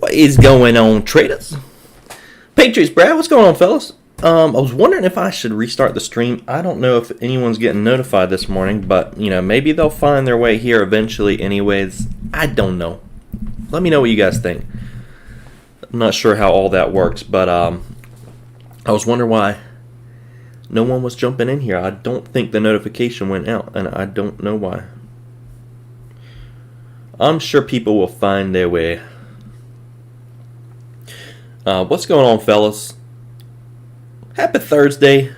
What is going on, traders? Patriots, Brad, what's going on, fellas? I was wondering if I should restart the stream. I don't know if anyone's getting notified this morning, but, maybe they'll find their way here eventually anyways. I don't know. Let me know what you guys think. I'm not sure how all that works, but I was wondering why no one was jumping in here. I don't think the notification went out, and I don't know why. I'm sure people will find their way. What's going on, fellas? Happy Thursday.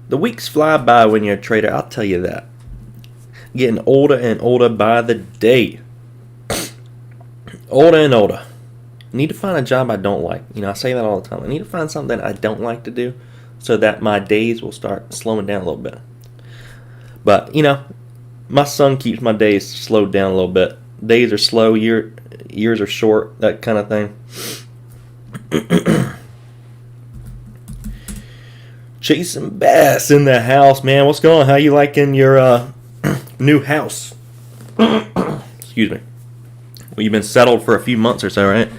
The weeks fly by when you're a trader, I'll tell you that. Getting older and older by the day. Older and older. I need to find a job I don't like. I say that all the time. I need to find something I don't like to do so that my days will start slowing down a little bit. But, my son keeps my days slowed down a little bit. Days are slow, years are short, that kind of thing. Chasing Bass in the house, man. What's going on? How you liking your new house? Excuse me. Well, you've been settled for a few months or so, right?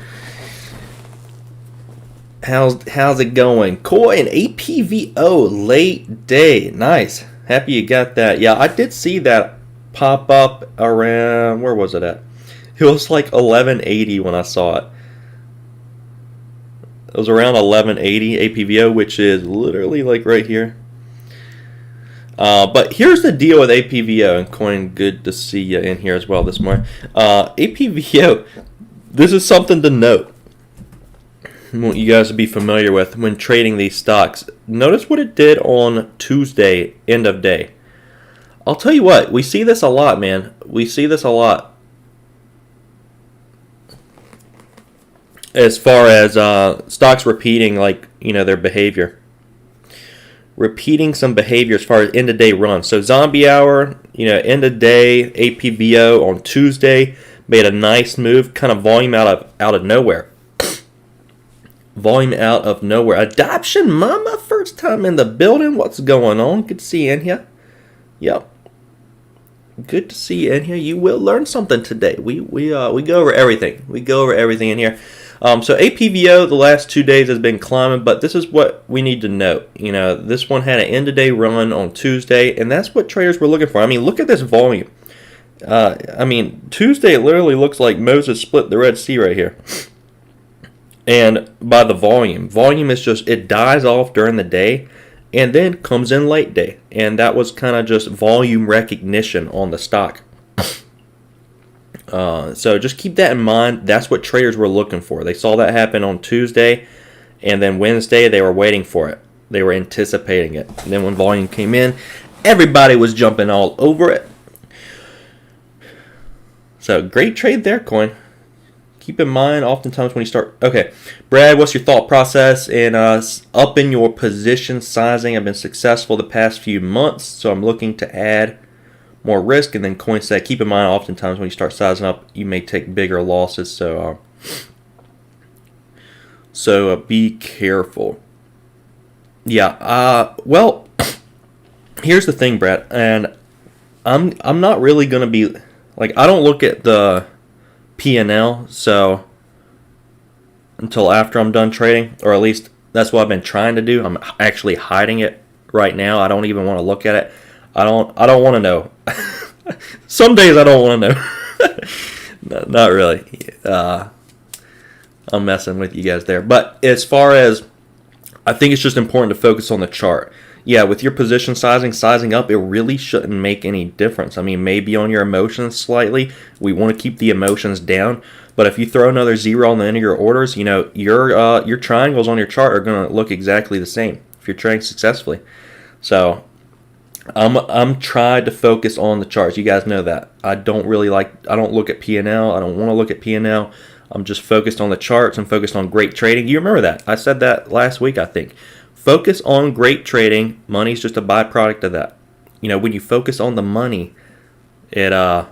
How's it going? Koi and APVO late day. Nice. Happy you got that. Yeah, I did see that pop up around, where was it at? It was like 1180 when I saw it. It was around 1180 APVO, which is literally like right here. But here's the deal with APVO, and Coin, good to see you in here as well this morning. APVO, this is something to note. I want you guys to be familiar with when trading these stocks. Notice what it did on Tuesday, end of day. I'll tell you what, we see this a lot, man. We see this a lot. As far as stocks repeating, their behavior. Repeating some behavior as far as end-of-day runs. So Zombie Hour, end-of-day, APVO on Tuesday made a nice move, kind of volume out of nowhere. Volume out of nowhere. Adoption Mama, first time in the building. What's going on? Good to see you in here. Yep. Good to see you in here. You will learn something today. We go over everything. We go over everything in here. So APVO the last 2 days has been climbing, but this is what we need to note. This one had an end-of-day run on Tuesday, and that's what traders were looking for. I mean, look at this volume. Tuesday it literally looks like Moses split the Red Sea right here. And by the volume is just, it dies off during the day and then comes in late day. And that was kind of just volume recognition on the stock. So just keep that in mind. That's what traders were looking for. They saw that happen on Tuesday, and then Wednesday they were waiting for it. They were anticipating it. And then when volume came in, everybody was jumping all over it. So great trade there, Coin. Keep in mind, oftentimes when you start... Okay, Brad, what's your thought process in upping your position sizing? I've been successful the past few months, so I'm looking to add more risk. And then Coin said, keep in mind, oftentimes when you start sizing up, you may take bigger losses. So be careful. Yeah. Well, here's the thing, Brad, and I'm not really gonna be I don't look at the P&L so until after I'm done trading, or at least that's what I've been trying to do. I'm actually hiding it right now. I don't even want to look at it. I don't want to know. Some days I don't want to know. Not really. I'm messing with you guys there. But as far as, I think it's just important to focus on the chart. Yeah, with your position sizing up, it really shouldn't make any difference. I mean, maybe on your emotions slightly. We want to keep the emotions down. But if you throw another zero on the end of your orders, your triangles on your chart are going to look exactly the same if you're trading successfully. So I'm trying to focus on the charts. You guys know that. I don't look at P&L. I don't want to look at P&L. I'm just focused on the charts. I'm focused on great trading. You remember that. I said that last week, I think. Focus on great trading. Money's just a byproduct of that. When you focus on the money, that's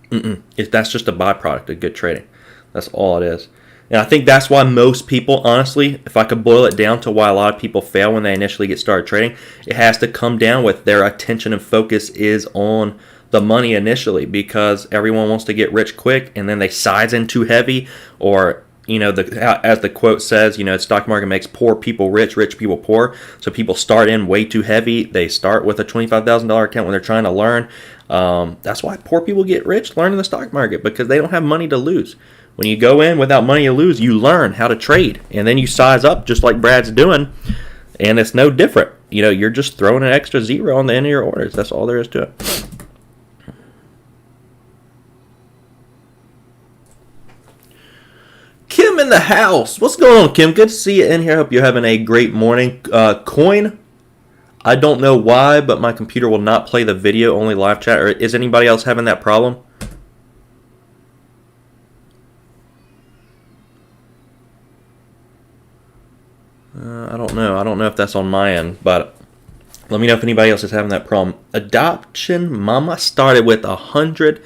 just a byproduct of good trading. That's all it is. And I think that's why most people, honestly, if I could boil it down to why a lot of people fail when they initially get started trading, it has to come down with their attention and focus is on the money initially because everyone wants to get rich quick, and then they size in too heavy, or as the quote says, the stock market makes poor people rich, rich people poor. So people start in way too heavy. They start with a $25,000 account when they're trying to learn. That's why poor people get rich learning the stock market, because they don't have money to lose. When you go in without money to lose, you learn how to trade, and then you size up just like Brad's doing, and it's no different. You're just throwing an extra zero on the end of your orders. That's all there is to it. Kim in the house. What's going on, Kim? Good to see you in here. Hope you're having a great morning. Coin. I don't know why, but my computer will not play the video, only live chat. Or is anybody else having that problem? I don't know. I don't know if that's on my end, but let me know if anybody else is having that problem. Adoption Mama started with $100.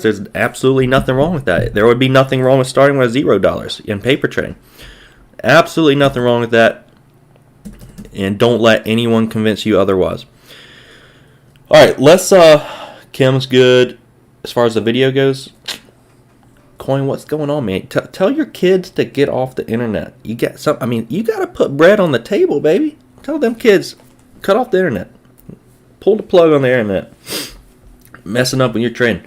There's absolutely nothing wrong with that. There would be nothing wrong with starting with $0 in paper trading. Absolutely nothing wrong with that. And don't let anyone convince you otherwise. All right, let's. Kim's good as far as the video goes. Coin, what's going on, man? Tell your kids to get off the internet. You got some. I mean, you got to put bread on the table, baby. Tell them kids, cut off the internet. Pull the plug on the internet. Messing up when you're trading.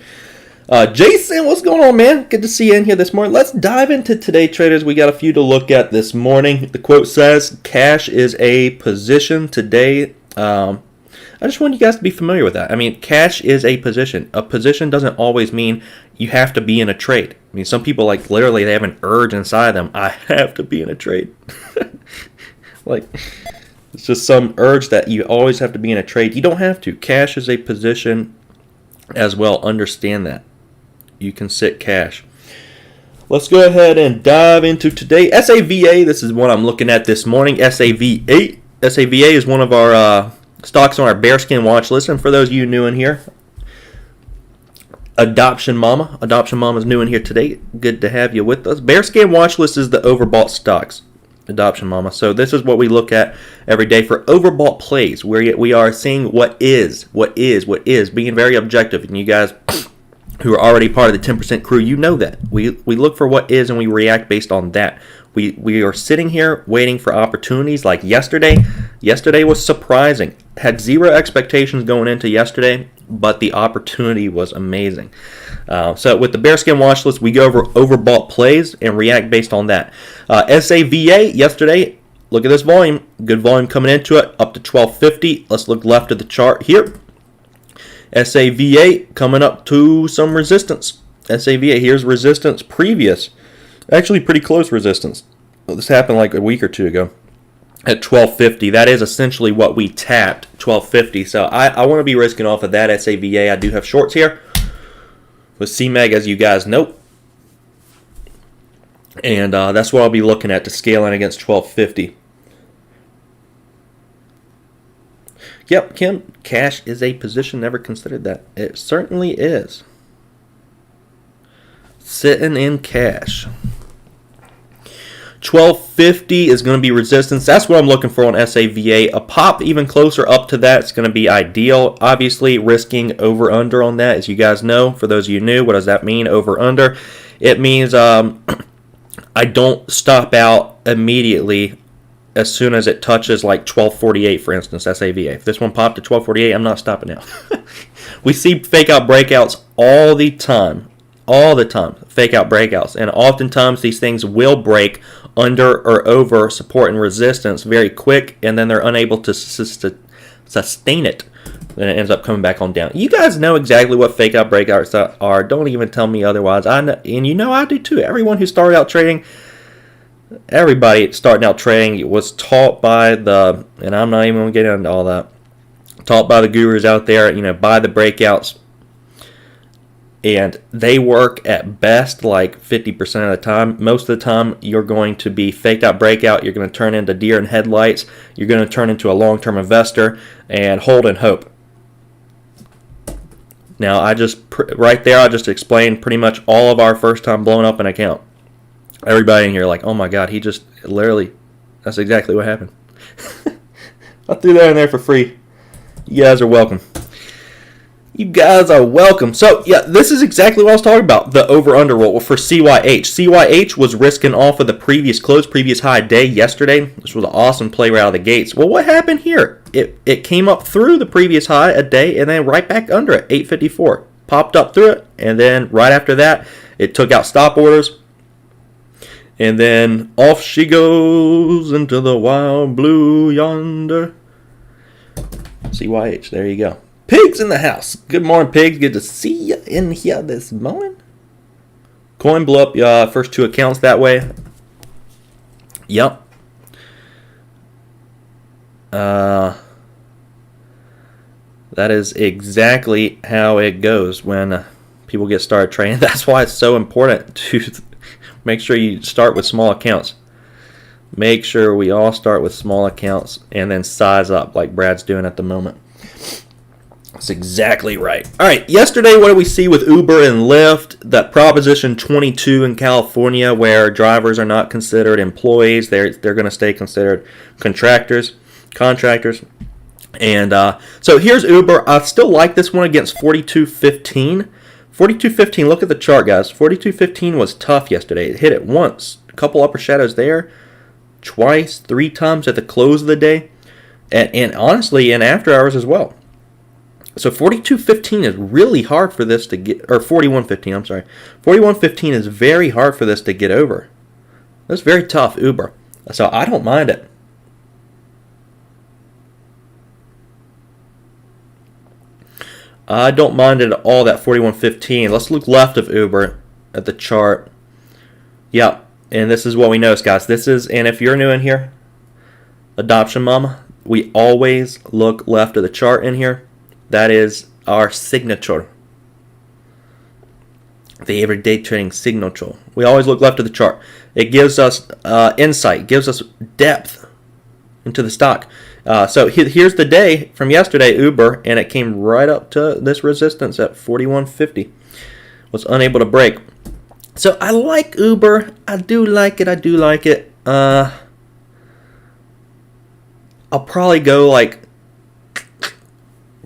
Jason, what's going on, man? Good to see you in here this morning. Let's dive into today, traders. We got a few to look at this morning. The quote says, cash is a position today. I just want you guys to be familiar with that. I mean, cash is a position. A position doesn't always mean you have to be in a trade. I mean, some people, like, literally, they have an urge inside them. I have to be in a trade. Like, it's just some urge that you always have to be in a trade. You don't have to. Cash is a position as well. Understand that. You can sit cash. Let's go ahead and dive into today. SAVA, this is what I'm looking at this morning. SAVA. SAVA is one of our stocks on our bearskin watch list. And for those of you new in here, Adoption Mama. Adoption Mama's new in here today. Good to have you with us. Bearskin watch list is the overbought stocks. Adoption Mama. So this is what we look at every day for overbought plays, where we are seeing what is, being very objective. And you guys who are already part of the 10% crew, you know that. We look for what is and we react based on that. We are sitting here waiting for opportunities like yesterday. Yesterday was surprising. Had zero expectations going into yesterday, but the opportunity was amazing. So with the bearskin watch list, we go over overbought plays and react based on that. SAVA yesterday, look at this volume. Good volume coming into it, up to 1250. Let's look left of the chart here. SAVA coming up to some resistance. SAVA, here's resistance previous. Actually pretty close resistance. This happened like a week or two ago at 1250. That is essentially what we tapped, 1250. So I want to be risking off of that SAVA. I do have shorts here with CMEG, as you guys know. And that's what I'll be looking at to scale in against 1250. Yep, Kim, cash is a position. Never considered that. It certainly is. Sitting in cash. 1250 is going to be resistance. That's what I'm looking for on SAVA. A pop even closer up to that is going to be ideal. Obviously, risking over-under on that, as you guys know. For those of you new, what does that mean, over-under? It means I don't stop out immediately as soon as it touches like 1248, for instance, SAVA. If this one popped to 1248, I'm not stopping now. We see fake out breakouts all the time. All the time, fake out breakouts. And oftentimes these things will break under or over support and resistance very quick, and then they're unable to sustain it. Then it ends up coming back on down. You guys know exactly what fake out breakouts are. Don't even tell me otherwise. I know, and you know I do too. Everyone who started out trading, everybody starting out trading was taught by the, and I'm not even going to get into all that, taught by the gurus out there, by the breakouts. And they work at best like 50% of the time. Most of the time, you're going to be faked out breakout. You're going to turn into deer in headlights. You're going to turn into a long-term investor and hold and hope. Now, right there, I just explained pretty much all of our first time blowing up an account. Everybody in here like, oh my God, he just literally, that's exactly what happened. I threw that in there for free. You guys are welcome. You guys are welcome. So, yeah, this is exactly what I was talking about, the over-under roll for CYH. CYH was risking off of the previous close, previous high day yesterday. This was an awesome play right out of the gates. Well, what happened here? It came up through the previous high a day and then right back under it, 854. Popped up through it, and then right after that, it took out stop orders. And then off she goes into the wild blue yonder. CYH, there you go. Pigs in the house. Good morning, Pigs. Good to see you in here this morning. Coin blew up first two accounts that way. Yep. That is exactly how it goes when people get started trading. That's why it's so important to make sure you start with small accounts. Make sure we all start with small accounts and then size up like Brad's doing at the moment. That's exactly right. All right, yesterday, what did we see with Uber and Lyft? That Proposition 22 in California, where drivers are not considered employees. They're going to stay considered contractors. And so here's Uber. I still like this one against 42.15. 42.15, look at the chart, guys. 42.15 was tough yesterday. It hit it once. A couple upper shadows there. Twice, 3 times at the close of the day. And honestly, in after hours as well. So 42.15 is really hard for this to get, or 41.15, I'm sorry. 41.15 is very hard for this to get over. That's very tough, Uber. So I don't mind it. I don't mind it at all, that 41.15. Let's look left of Uber at the chart. Yep, and this is what we notice, guys. This is, and if you're new in here, Adoption Mama, we always look left of the chart in here. That is our signature. The everyday trading signature. We always look left of the chart. It gives us insight, gives us depth into the stock. So here's the day from yesterday, Uber, and it came right up to this resistance at 41.50. Was unable to break. So I like Uber. I do like it. I'll probably go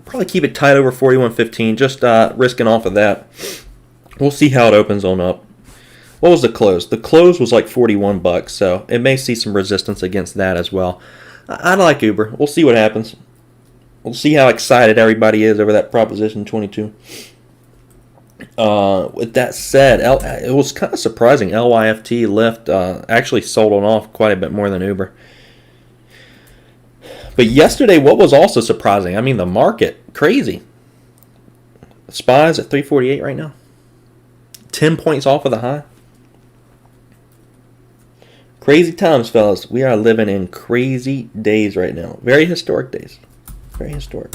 probably keep it tight over 41.15, just risking off of that. We'll see how it opens on up. What was the close? The close was like $41, so it may see some resistance against that as well. I like Uber. We'll see what happens. We'll see how excited everybody is over that Proposition 22. With that said, it was kind of surprising. LYFT, Lyft actually sold on off quite a bit more than Uber. But yesterday, what was also surprising, I mean, the market, crazy. SPY's at 348 right now. 10 points off of the high. Crazy times, fellas. We are living in crazy days right now. Very historic days. Very historic.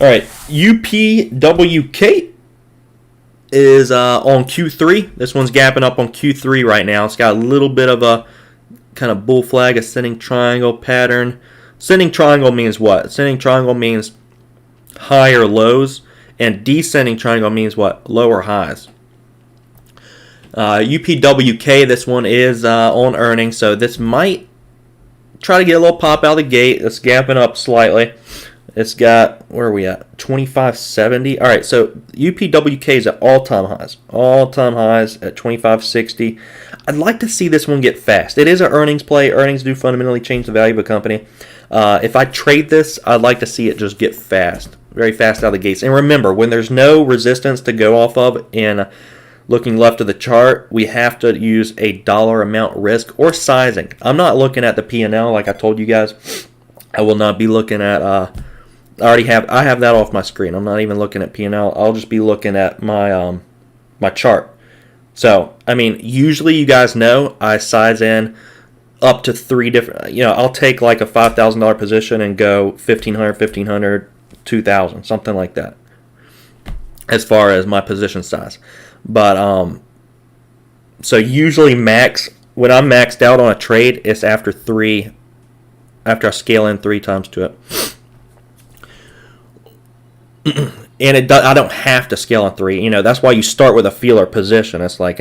All right, UPWK is on Q3. This one's gapping up on Q3 right now. It's got a little bit of a kind of bull flag, ascending triangle pattern. Ascending triangle means what? Ascending triangle means higher lows, and descending triangle means what? Lower highs. UPWK, this one is on earnings, so this might try to get a little pop out of the gate. It's gapping up slightly. It's got, where are we at? 25.70. All right, so UPWK is at all-time highs. All-time highs at 25.60. I'd like to see this one get fast. It is an earnings play. Earnings do fundamentally change the value of a company. If I trade this, I'd like to see it just get fast. Very fast out of the gates. And remember, when there's no resistance to go off of in looking left of the chart, we have to use a dollar amount risk or sizing. I'm not looking at the P&L like I told you guys. I will not be looking at... I have that off my screen. I'm not even looking at P&L. I'll just be looking at my my chart. So, I mean, usually you guys know I size in up to 3 different, I'll take like a $5,000 position and go 1,500, 2,000, something like that, as far as my position size. But, so usually when I'm maxed out on a trade, it's after I scale in 3 times to it. And I don't have to scale on 3. That's why you start with a feeler position. It's like,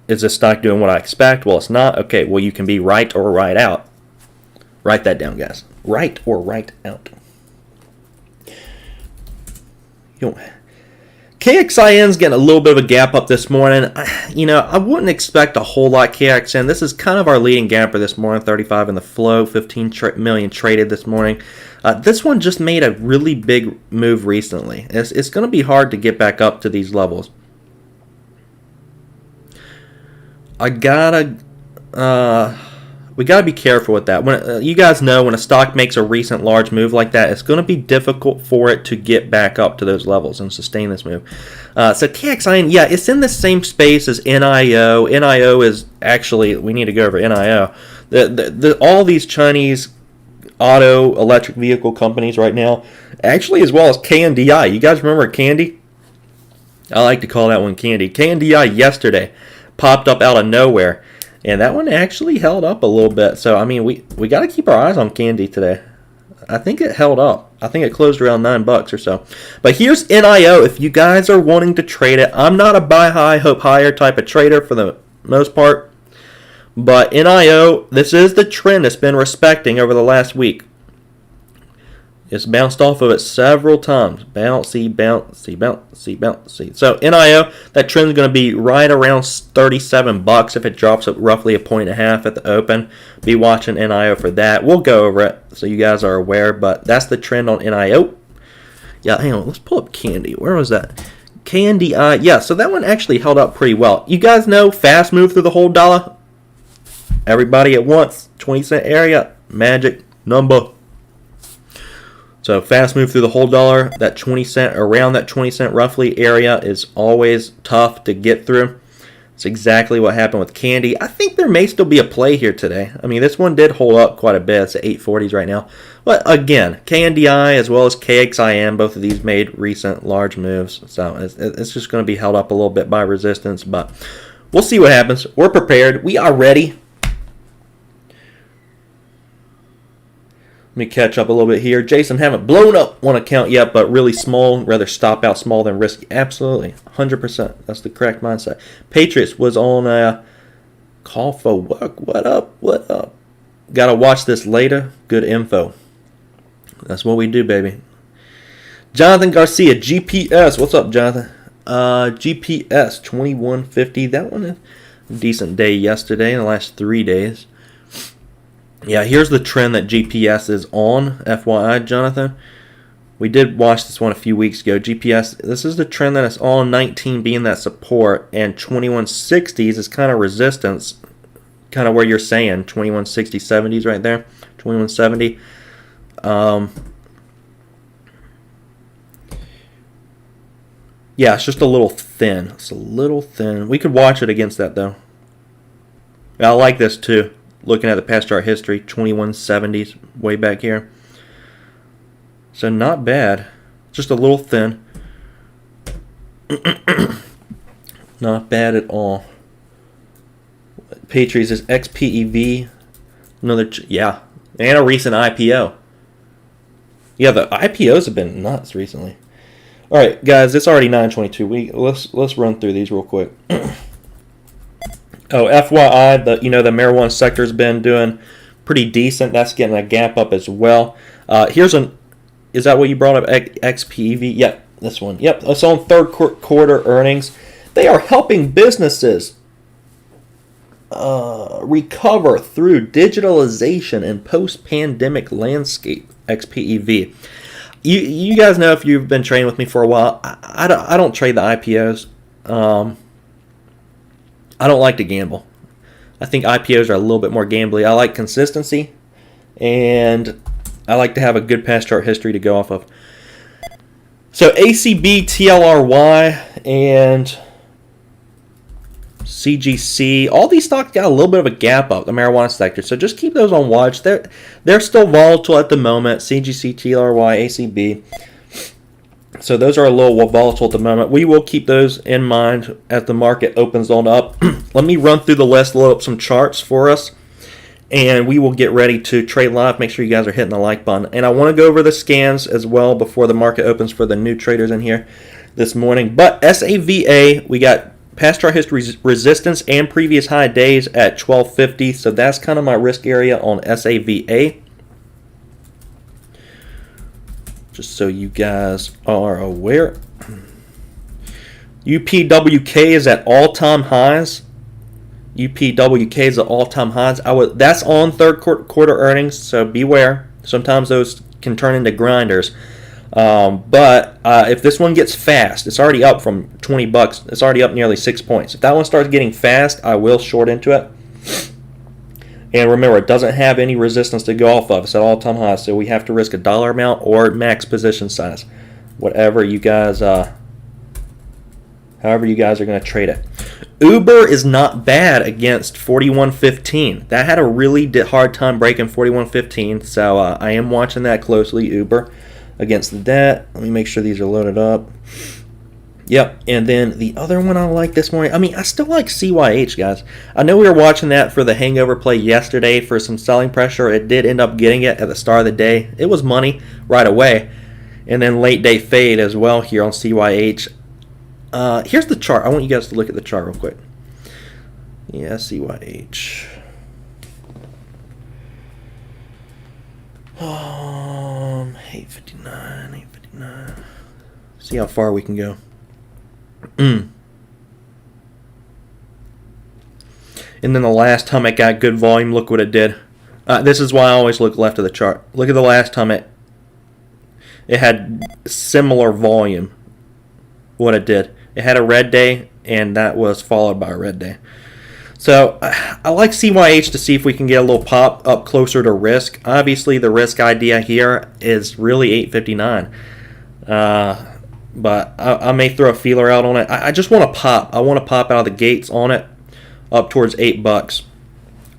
is this stock doing what I expect? Well, it's not. Okay, well, you can be right or right out. Write that down, guys. Right or right out. KXIN's getting a little bit of a gap up this morning. I wouldn't expect a whole lot KXN. This is kind of our leading gapper this morning, 35 in the flow, 15 million traded this morning. This one just made a really big move recently. It's going to be hard to get back up to these levels. We gotta be careful with that. When you guys know, when a stock makes a recent large move like that, it's going to be difficult for it to get back up to those levels and sustain this move. So KXIN, yeah, it's in the same space as NIO. NIO is actually, we need to go over NIO. All these Chinese auto electric vehicle companies right now, actually, as well as KNDI. You guys remember Candy? I like to call that one Candy. KNDI yesterday popped up out of nowhere. And that one actually held up a little bit. So, I mean, we got to keep our eyes on Candy today. I think it held up. I think it closed around $9 or so. But here's NIO. If you guys are wanting to trade it, I'm not a buy high, hope higher type of trader for the most part. But NIO, this is the trend it's been respecting over the last week. It's bounced off of it several times. Bouncy, bouncy, bouncy, bouncy. So NIO, that trend is going to be right around $37 if it drops up roughly 1.5 points at the open. Be watching NIO for that. We'll go over it so you guys are aware, but that's the trend on NIO. Yeah, hang on. Let's pull up Candy. Where was that? KNDI. Yeah, so that one actually held up pretty well. You guys know fast move through the whole dollar. Everybody at once. 20-cent area. Magic number. So fast move through the whole dollar, that 20 cent, around that 20 cent roughly area is always tough to get through. It's exactly what happened with Candy. I think there may still be a play here today. I mean, this one did hold up quite a bit. It's at 840s right now. But again, KNDI as well as KXIN, both of these made recent large moves. So it's just going to be held up a little bit by resistance. But we'll see what happens. We're prepared. We are ready. Let me catch up a little bit here. Jason, haven't blown up one account yet, but really small. Rather stop out small than risky. Absolutely. 100%. That's the correct mindset. Patriots was on a call for work. What up? What up? Got to watch this later. Good info. That's what we do, baby. Jonathan Garcia, GPS. What's up, Jonathan? GPS 2150. That one is a decent day yesterday in the last 3 days. Yeah, here's the trend that GPS is on, FYI, Jonathan. We did watch this one a few weeks ago. GPS, this is the trend that it's on, 19 being that support, and 2160s is kind of resistance, kind of where you're saying, 2160, 70s right there, 2170. Yeah, it's just a little thin. It's a little thin. We could watch it against that, though. I like this, too. Looking at the past chart history, 2170s way back here. So not bad. Just a little thin. Not bad at all. Patriots is XPEV. Another, yeah. And a recent IPO. Yeah, the IPOs have been nuts recently. All right, guys, it's already 9:22. Let's run through these real quick. Oh, FYI, the marijuana sector's been doing pretty decent. That's getting a gap up as well. Is that what you brought up? XPEV? Yep, this one. Yep, it's on third quarter earnings. They are helping businesses recover through digitalization and post-pandemic landscape. XPEV. You guys know, if you've been trading with me for a while, I don't trade the IPOs. I don't like to gamble. I think IPOs are a little bit more gambly. I like consistency, and I like to have a good past chart history to go off of. So ACB, TLRY, and CGC, all these stocks got a little bit of a gap up, the marijuana sector. So just keep those on watch. They're still volatile at the moment. CGC, TLRY, ACB. So those are a little volatile at the moment. We will keep those in mind as the market opens on up. Let me run through the list, load up some charts for us, and we will get ready to trade live. Make sure you guys are hitting the like button. And I want to go over the scans as well before the market opens for the new traders in here this morning. But SAVA, we got past chart history resistance and previous high days at 1250. So that's kind of my risk area on SAVA. Just so you guys are aware. UPWK is at all-time highs. UPWK is at all-time highs. That's on third quarter earnings, so beware. Sometimes those can turn into grinders. But if this one gets fast, it's already up from $20. It's already up nearly 6 points. If that one starts getting fast, I will short into it. And remember, it doesn't have any resistance to go off of. It's at all-time highs, so we have to risk a dollar amount or max position size, whatever you guys, however you guys are going to trade it. Uber is not bad against 41.15. That had a really hard time breaking 41.15, so I am watching that closely. Uber against that. Let me make sure these are loaded up. Yep, and then the other one I like this morning, I still like CYH, guys. I know we were watching that for the hangover play yesterday for some selling pressure. It did end up getting it at the start of the day. It was money right away. And then late day fade as well here on CYH. Here's the chart. I want you guys to look at the chart real quick. Yeah, CYH. 859. See how far we can go. And then the last time it got good volume, look what it did. This is why I always look left of the chart. Look at the last time it had similar volume. What it did. It had a red day, and that was followed by a red day. So I like CYH to see if we can get a little pop up closer to risk. Obviously, the risk idea here is really 859. But I may throw a feeler out on it. I just want to pop. I want to pop out of the gates on it up towards $8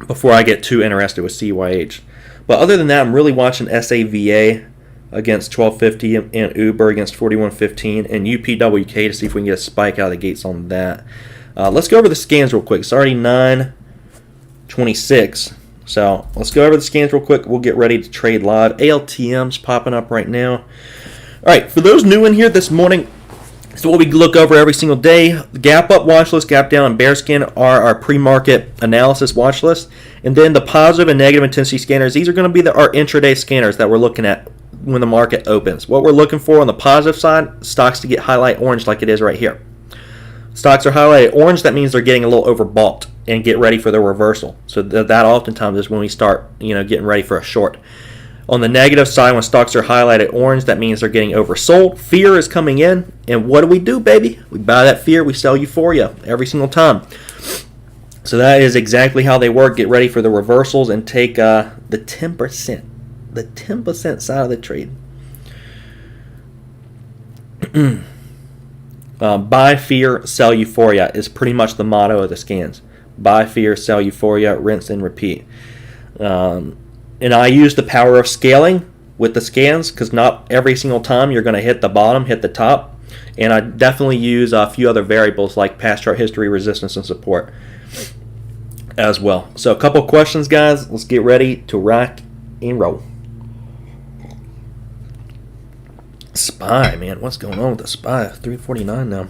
before I get too interested with CYH. But other than that, I'm really watching SAVA against 12.50 and Uber against 41.15 and UPWK to see if we can get a spike out of the gates on that. Let's go over the scans real quick. It's already 9:26. So let's go over the scans real quick. We'll get ready to trade live. ALTM's popping up right now. All right, for those new in here this morning, this is what we look over every single day. The gap up watch list, gap down, and bear scan are our pre-market analysis watch list. And then the positive and negative intensity scanners, these are going to be our intraday scanners that we're looking at when the market opens. What we're looking for on the positive side, stocks to get highlight orange like it is right here. Stocks are highlighted orange, that means they're getting a little overbought and get ready for their reversal. So that oftentimes is when we start, getting ready for a short. On the negative side, when stocks are highlighted orange, that means they're getting oversold. Fear is coming in, and what do, baby? We buy that fear, we sell euphoria every single time. So that is exactly how they work. Get ready for the reversals and take the 10%. The 10% side of the trade. Buy fear, sell euphoria is pretty much the motto of the scans. Buy fear, sell euphoria, rinse and repeat. And I use the power of scaling with the scans because not every single time you're going to hit the bottom, hit the top. And I definitely use a few other variables like past chart history, resistance, and support as well. So a couple questions, guys. Let's get ready to rock and roll. SPY, man. What's going on with the SPY? 349 now.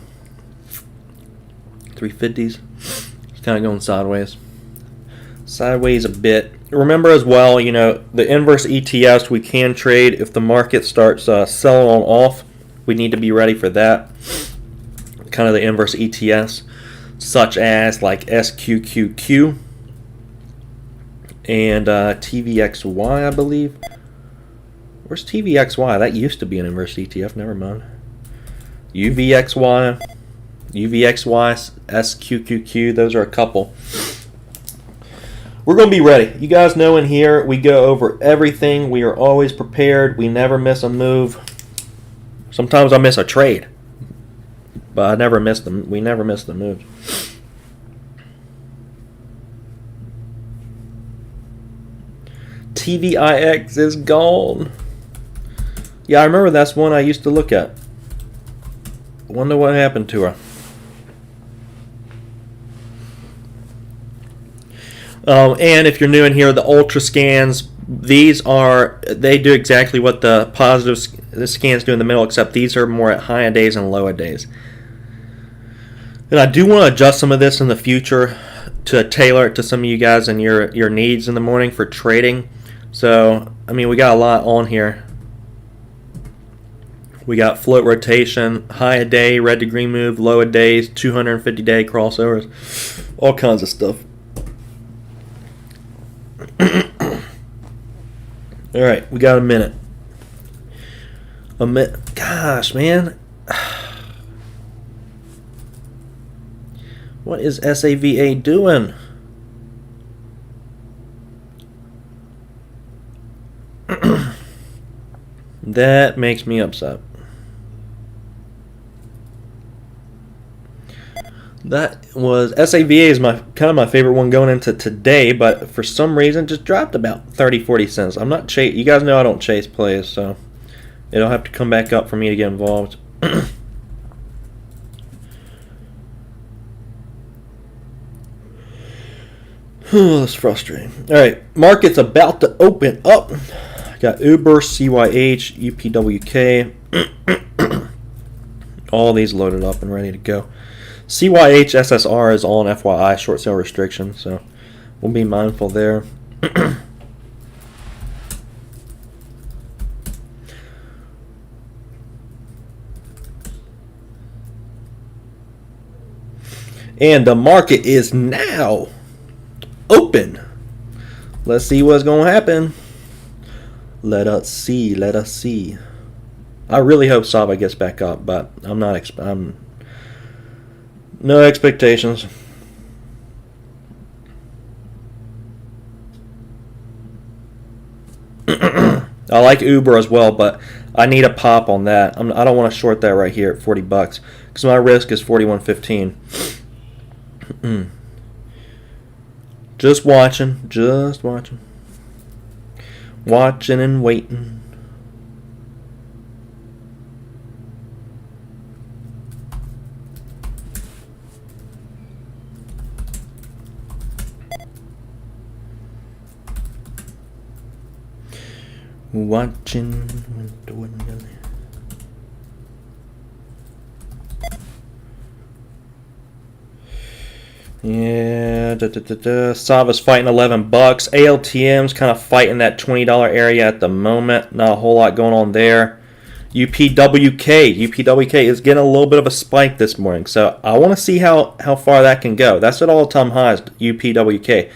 350s. It's kind of going sideways. Sideways a bit. Remember as well, the inverse ETFs we can trade if the market starts selling on off. We need to be ready for that. Kind of the inverse ETFs, such as like SQQQ and TVXY, I believe. Where's TVXY? That used to be an inverse ETF. Never mind. UVXY, SQQQ. Those are a couple. We're going to be ready. You guys know in here we go over everything. We are always prepared. We never miss a move. Sometimes I miss a trade, but we never miss the moves. TVIX is gone. Yeah, I remember that's one I used to look at. Wonder what happened to her. And if you're new in here, the ultra scans, they do exactly what the scans do in the middle, except these are more at high days and low days. And I do want to adjust some of this in the future to tailor it to some of you guys and your needs in the morning for trading. So, we got a lot on here. We got float rotation, high a day, red to green move, low a days, 250-day crossovers, all kinds of stuff. All right, we got a minute. Gosh, man. What is SAVA doing? That makes me upset. That was SAVA is kind of my favorite one going into today, but for some reason just dropped about 30-40 cents. I'm not you guys know I don't chase plays, so it'll have to come back up for me to get involved. That's frustrating. All right, market's about to open up. Got Uber, CYH, UPWK. All these loaded up and ready to go. CYH SSR is on FYI, short sale restriction, so we'll be mindful there. And the market is now open. Let's see what's going to happen. Let us see. Let us see. I really hope Saba gets back up, but I'm not. No expectations. I like Uber as well, but I need a pop on that. I don't want to short that right here at $40 because my risk is 41.15. Just watching, watching and waiting. Watching. Yeah, Sava's fighting $11. ALTM's kind of fighting that $20 area at the moment. Not a whole lot going on there. UPWK is getting a little bit of a spike this morning, so I want to see how far that can go. That's at all-time highs, UPWK.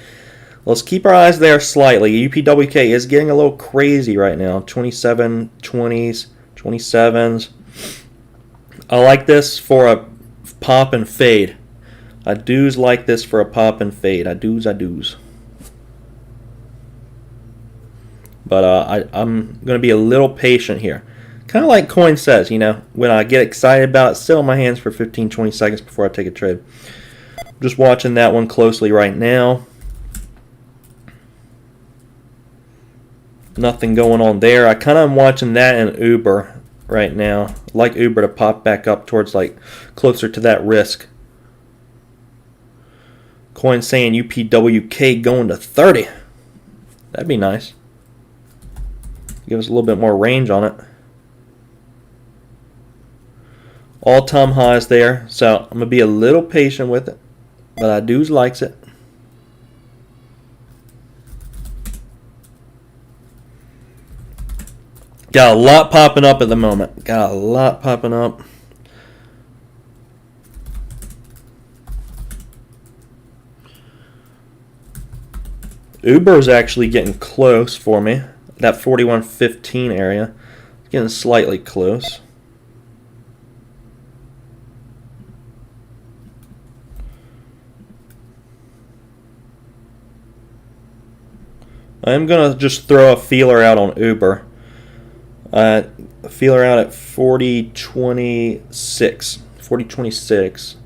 Let's keep our eyes there slightly. UPWK is getting a little crazy right now. 27, 20s, 27s. I like this for a pop and fade. I do's like this for a pop and fade. I do's. But I'm going to be a little patient here. Kind of like Coin says, when I get excited about it, sit on my hands for 15-20 seconds before I take a trade. Just watching that one closely right now. Nothing going on there. I kind of am watching that in Uber right now. I'd like Uber to pop back up towards closer to that risk. Coin saying UPWK going to 30. That'd be nice. Give us a little bit more range on it. All-time highs there. So I'm going to be a little patient with it. But I do likes it. Got a lot popping up at the moment. Got a lot popping up. Uber is actually getting close for me. That 41.15 area. Getting slightly close. I'm going to just throw a feeler out on Uber. Feeler out at 40.26. 40.26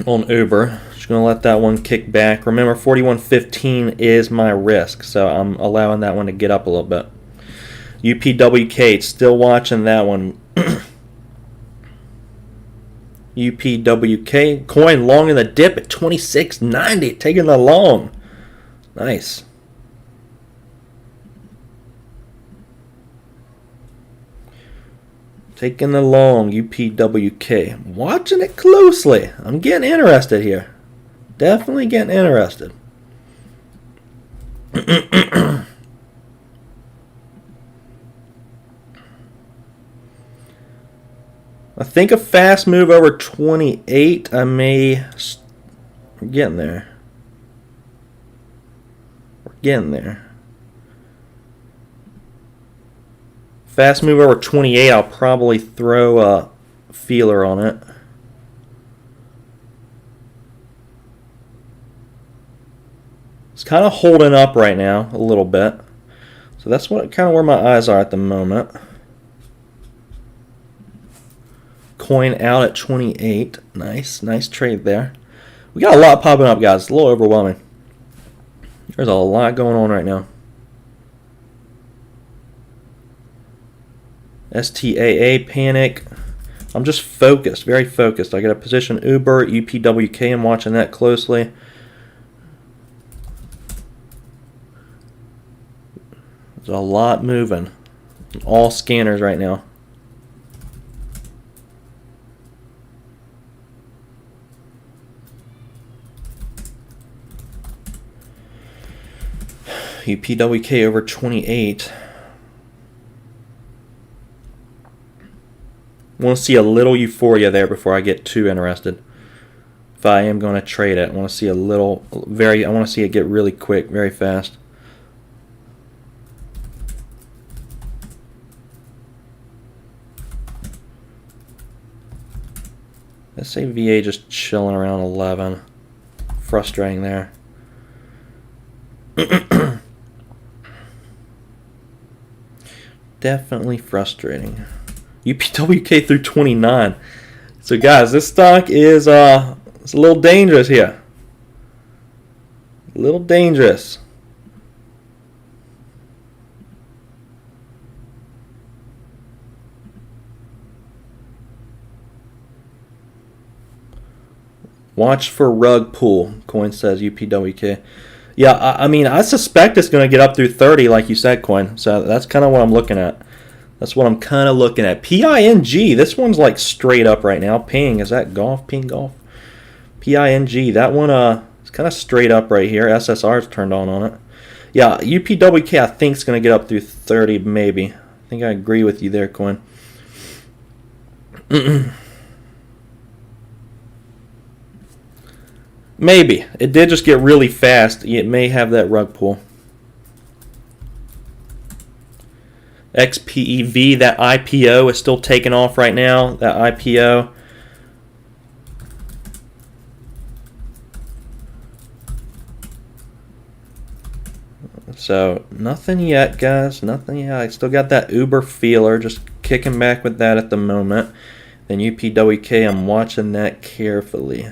on Uber. Just going to let that one kick back. Remember, 41.15 is my risk, so I'm allowing that one to get up a little bit. UPWK, still watching that one. UPWK, coin long in the dip at 26.90, taking the long. Nice. Taking the long, UPWK. Watching it closely. I'm getting interested here. Definitely getting interested. I think a fast move over 28. We're getting there. We're getting there. Fast move over 28. I'll probably throw a feeler on it. It's kind of holding up right now a little bit. So that's kind of where my eyes are at the moment. Coin out at 28. Nice trade there. We got a lot popping up, guys. It's a little overwhelming. There's a lot going on right now. STAA panic. I'm just focused, very focused. I got a position Uber, UPWK. I'm watching that closely. There's a lot moving. All scanners right now. UPWK over 28. I want to see a little euphoria there before I get too interested. If I am going to trade it, I want to see a little, I want to see it get really quick, very fast. Let's say VA just chilling around 11. Frustrating there. Definitely frustrating. UPWK through 29. So guys, this stock is it's a little dangerous here. A little dangerous. Watch for rug pull, Coin says UPWK. Yeah, I mean, I suspect it's going to get up through 30, like you said, Coin. So that's kind of what I'm looking at. That's what I'm kind of looking at. PING, this one's like straight up right now. Ping, is that golf? Ping golf? PING, that one is kind of straight up right here. SSR's turned on it. Yeah, UPWK I think is going to get up through 30 maybe. I think I agree with you there, Coin. Maybe. It did just get really fast. It may have that rug pull. XPEV, that IPO is still taking off right now. That IPO. So, nothing yet, guys. Nothing yet. I still got that Uber feeler. Just kicking back with that at the moment. Then UPWK, I'm watching that carefully.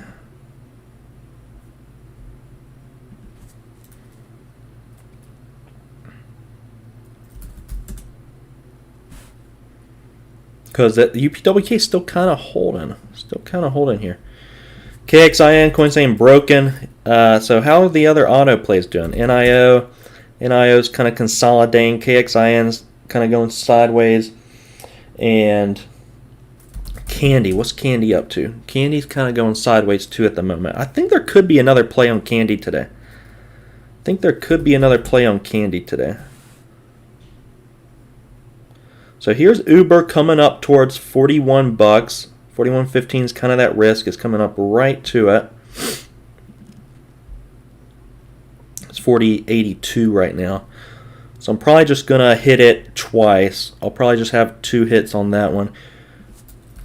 Because the UPWK is still kind of holding. Still kind of holding here. KXIN, Coin saying broken. So how are the other auto plays doing? NIO's kind of consolidating. KXIN's kind of going sideways. And Candy, what's Candy up to? Candy's kind of going sideways too at the moment. I think there could be another play on Candy today. So here's Uber coming up towards 41 bucks. 41.15 is kind of that risk. It's coming up right to it. It's 40.82 right now. So I'm probably just going to hit it twice. I'll probably just have 2 hits on that one.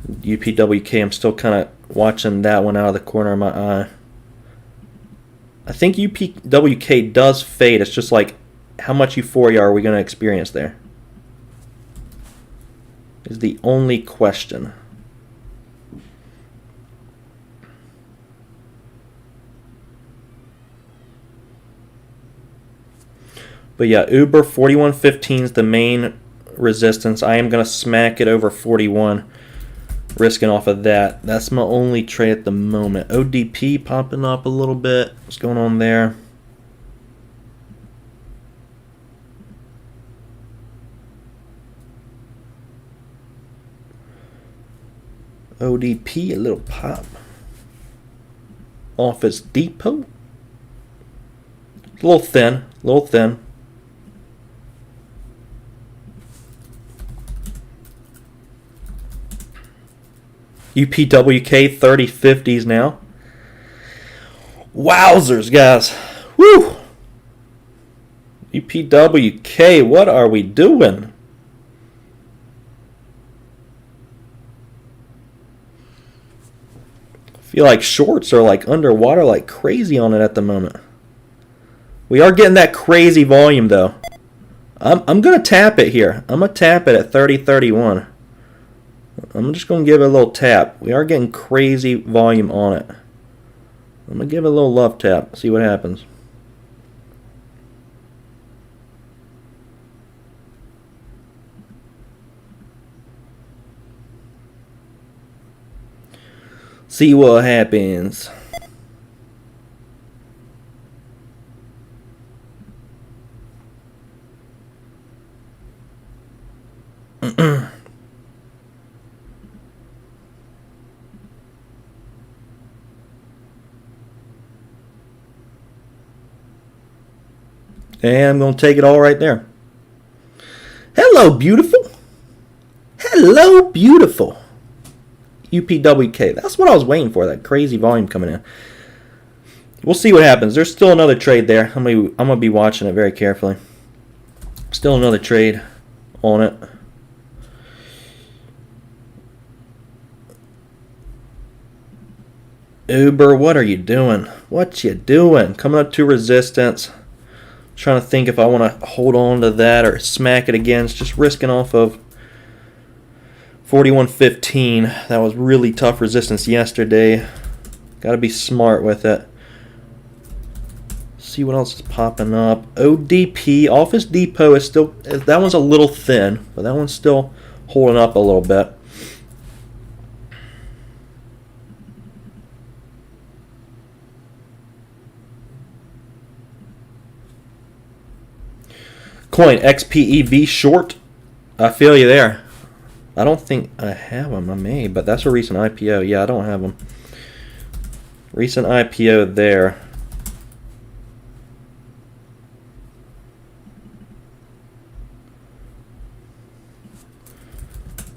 UPWK, I'm still kind of watching that one out of the corner of my eye. I think UPWK does fade. It's just like, how much euphoria are we going to experience there? Is the only question. But yeah, Uber 41.15 is the main resistance. I am going to smack it over 41, risking off of that. That's my only trade at the moment. ODP popping up a little bit. What's going on there? ODP, a little pop. Office Depot. A little thin. UPWK 3050s now. Wowzers, guys. Woo! UPWK, what are we doing? I feel like shorts are like underwater like crazy on it at the moment. We are getting that crazy volume though. I'm going to tap it here. I'm going to tap it at 30.31. I'm just going to give it a little tap. We are getting crazy volume on it. I'm going to give it a little love tap. See what happens. See what happens. And I'm going to take it all right there. Hello, beautiful. Hello, beautiful. UPWK. That's what I was waiting for, that crazy volume coming in. We'll see what happens. There's still another trade there. I'm going to be watching it very carefully. Still another trade on it. Uber, what are you doing? What you doing? Coming up to resistance. Trying to think if I want to hold on to that or smack it again. It's just risking off of 41.15. That was really tough resistance yesterday. Got to be smart with it. See what else is popping up. ODP, Office Depot is still, that one's a little thin, but that one's still holding up a little bit. Coin XPEV short. I feel you there. I don't think I have them. I may, but that's a recent IPO. Yeah, I don't have them. Recent IPO there.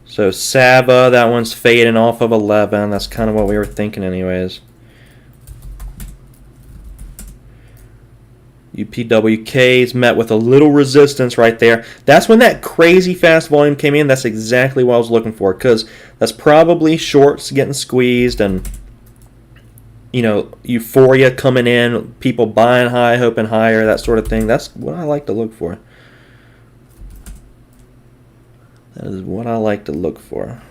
So Saba, that one's fading off of 11. That's kind of what we were thinking anyways. UPWK's met with a little resistance right there. That's when that crazy fast volume came in. That's exactly what I was looking for, because that's probably shorts getting squeezed and, you know, euphoria coming in, people buying high, hoping higher, that sort of thing. That's what I like to look for. That is what I like to look for.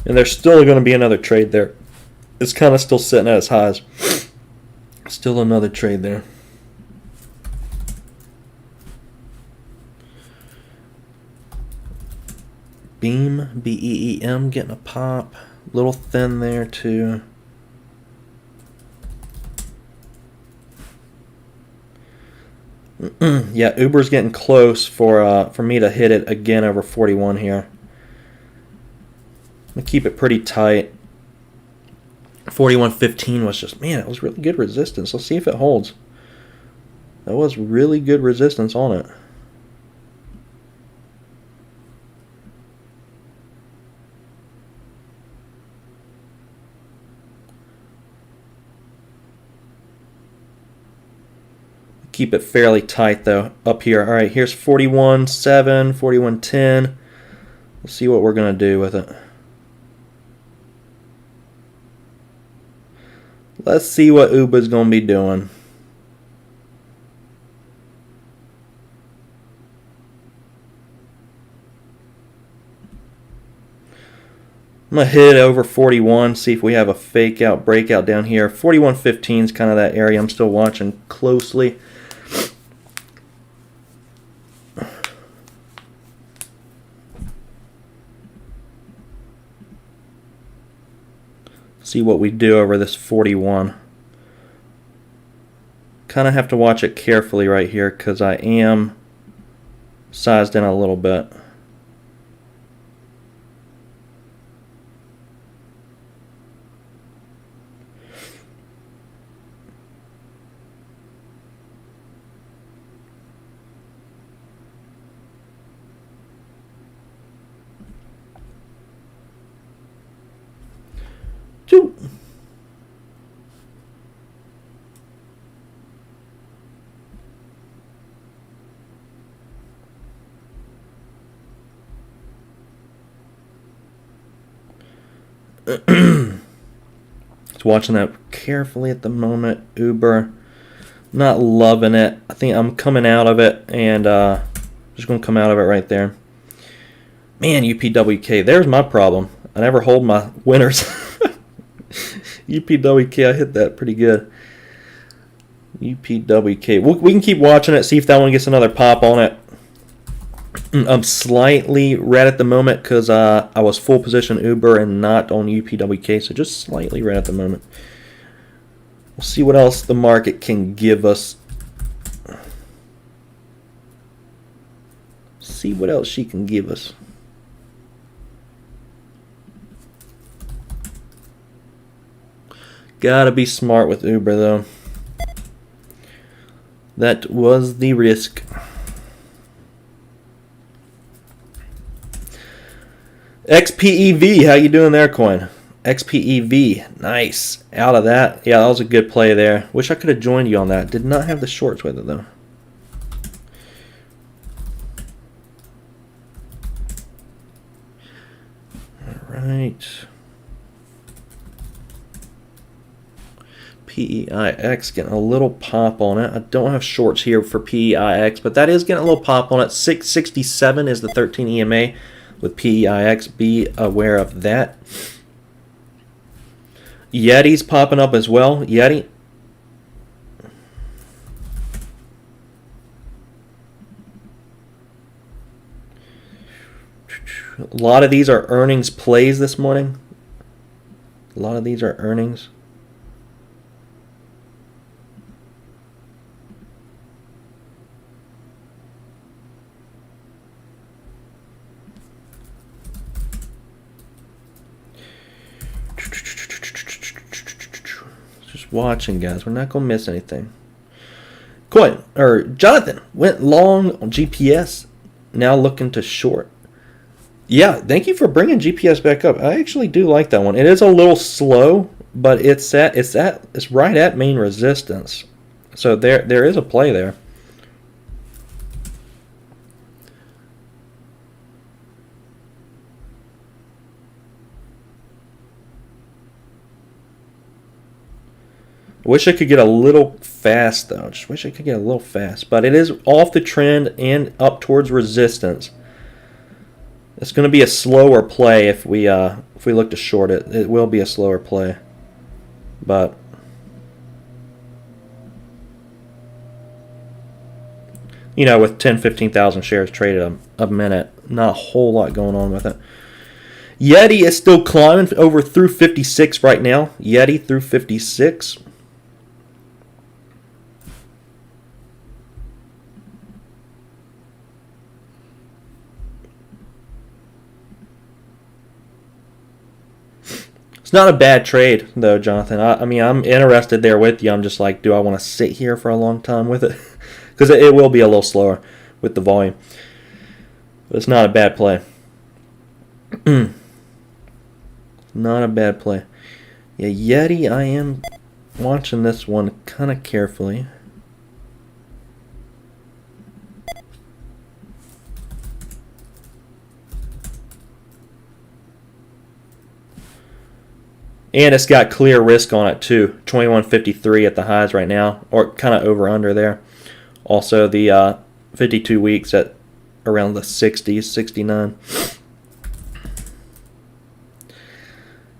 And there's still going to be another trade there. It's kind of still sitting at its highs. Still another trade there. Beam, BEEM, getting a pop. A little thin there too. Yeah, Uber's getting close for me to hit it again over 41 here. I'm going to keep it pretty tight. 41.15 was just, man, it was really good resistance. Let's see if it holds. That was really good resistance on it. Keep it fairly tight though up here. All right, here's 41.7, 41.10. Let's see what we're going to do with it. Let's see what Uber's going to be doing. I'm going to hit over 41, see if we have a fake out, breakout down here. 41.15 is kind of that area I'm still watching closely. See what we do over this 41. Kind of have to watch it carefully right here because I am sized in a little bit. Just watching that carefully at the moment. Uber, not loving it. I think I'm coming out of it, and just going to come out of it right there. Man, UPWK, there's my problem. I never hold my winners. UPWK, I hit that pretty good. UPWK. We can keep watching it, see if that one gets another pop on it. I'm slightly red at the moment because I was full position Uber and not on UPWK, so just slightly red at the moment. We'll see what else the market can give us. See what else she can give us. Gotta be smart with Uber though. That was the risk. XPEV, how you doing there, coin? XPEV, nice. Out of that. Yeah, that was a good play there. Wish I could have joined you on that. Did not have the shorts with it, though. All right. PEIX getting a little pop on it. I don't have shorts here for PEIX, but that is getting a little pop on it. 667 is the 13 EMA with PEIX. Be aware of that. Yeti's popping up as well. Yeti. A lot of these are earnings plays this morning. A lot of these are earnings. Just watching, guys. We're not going to miss anything. Jonathan went long on GPS. Now looking to short. Yeah, thank you for bringing GPS back up. I actually do like that one. It is a little slow, but it's right at main resistance. So there is a play there. Wish I could get a little fast though. Just wish I could get a little fast, but it is off the trend and up towards resistance. It's going to be a slower play if we look to short it. It will be a slower play, but you know, with 10-15,000 shares traded a minute, not a whole lot going on with it. Yeti is still climbing over through 56 right now. Yeti through 56. It's not a bad trade, though, Jonathan. I mean, I'm interested there with you. I'm just like, do I want to sit here for a long time with it? Because it will be a little slower with the volume. But it's not a bad play. Not a bad play. Yeah, Yeti, I am watching this one kind of carefully. And it's got clear risk on it too. 21.53 at the highs right now, or kind of over under there. Also the 52 weeks at around the 60s, 69.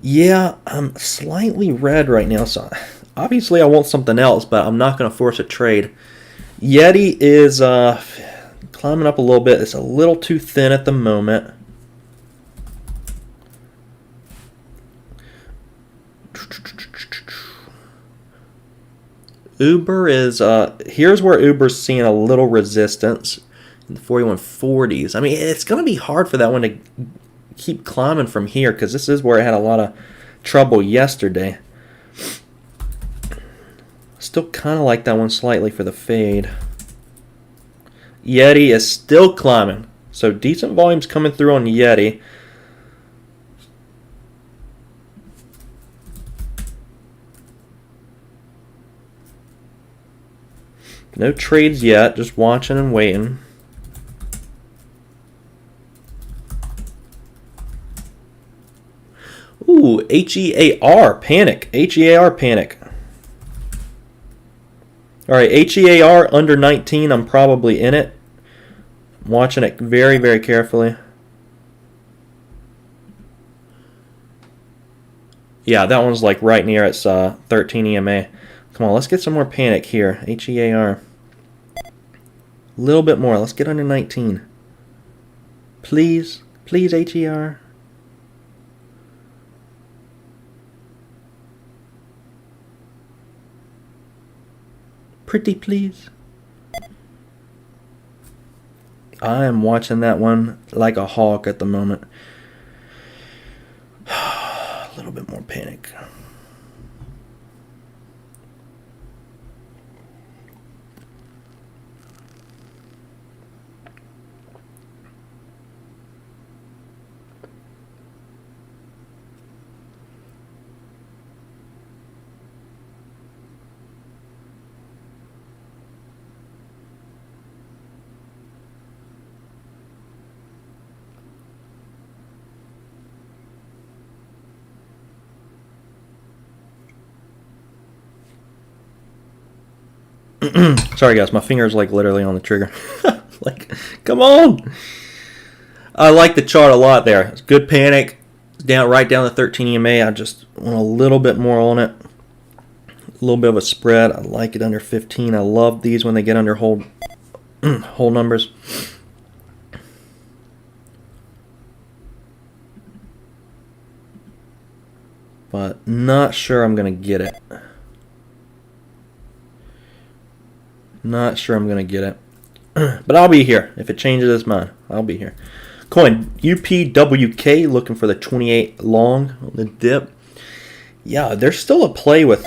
Yeah, I'm slightly red right now, so obviously I want something else, but I'm not going to force a trade. Yeti is climbing up a little bit. It's a little too thin at the moment. Uber is, here's where Uber's seeing a little resistance in the 4140s. I mean, it's going to be hard for that one to keep climbing from here because this is where it had a lot of trouble yesterday. Still kind of like that one slightly for the fade. Yeti is still climbing. So decent volumes coming through on Yeti. No trades yet, just watching and waiting. Ooh, HEAR, panic. HEAR, panic. All right, HEAR under 19, I'm probably in it. I'm watching it very, very carefully. Yeah, that one's like right near its 13 EMA. Come on, let's get some more panic here. HEAR. A little bit more. Let's get under 19. Please. Please, HER. Pretty please. I am watching that one like a hawk at the moment. A little bit more panic. Sorry guys, my finger's like literally on the trigger. Like, come on! I like the chart a lot there. It's good panic. It's down right down to 13 EMA. I just want a little bit more on it. A little bit of a spread. I like it under 15. I love these when they get under whole numbers. But not sure I'm gonna get it. Not sure I'm going to get it. But I'll be here. If it changes its mind, I'll be here. Coin UPWK, looking for the 28 long on the dip. Yeah, there's still a play with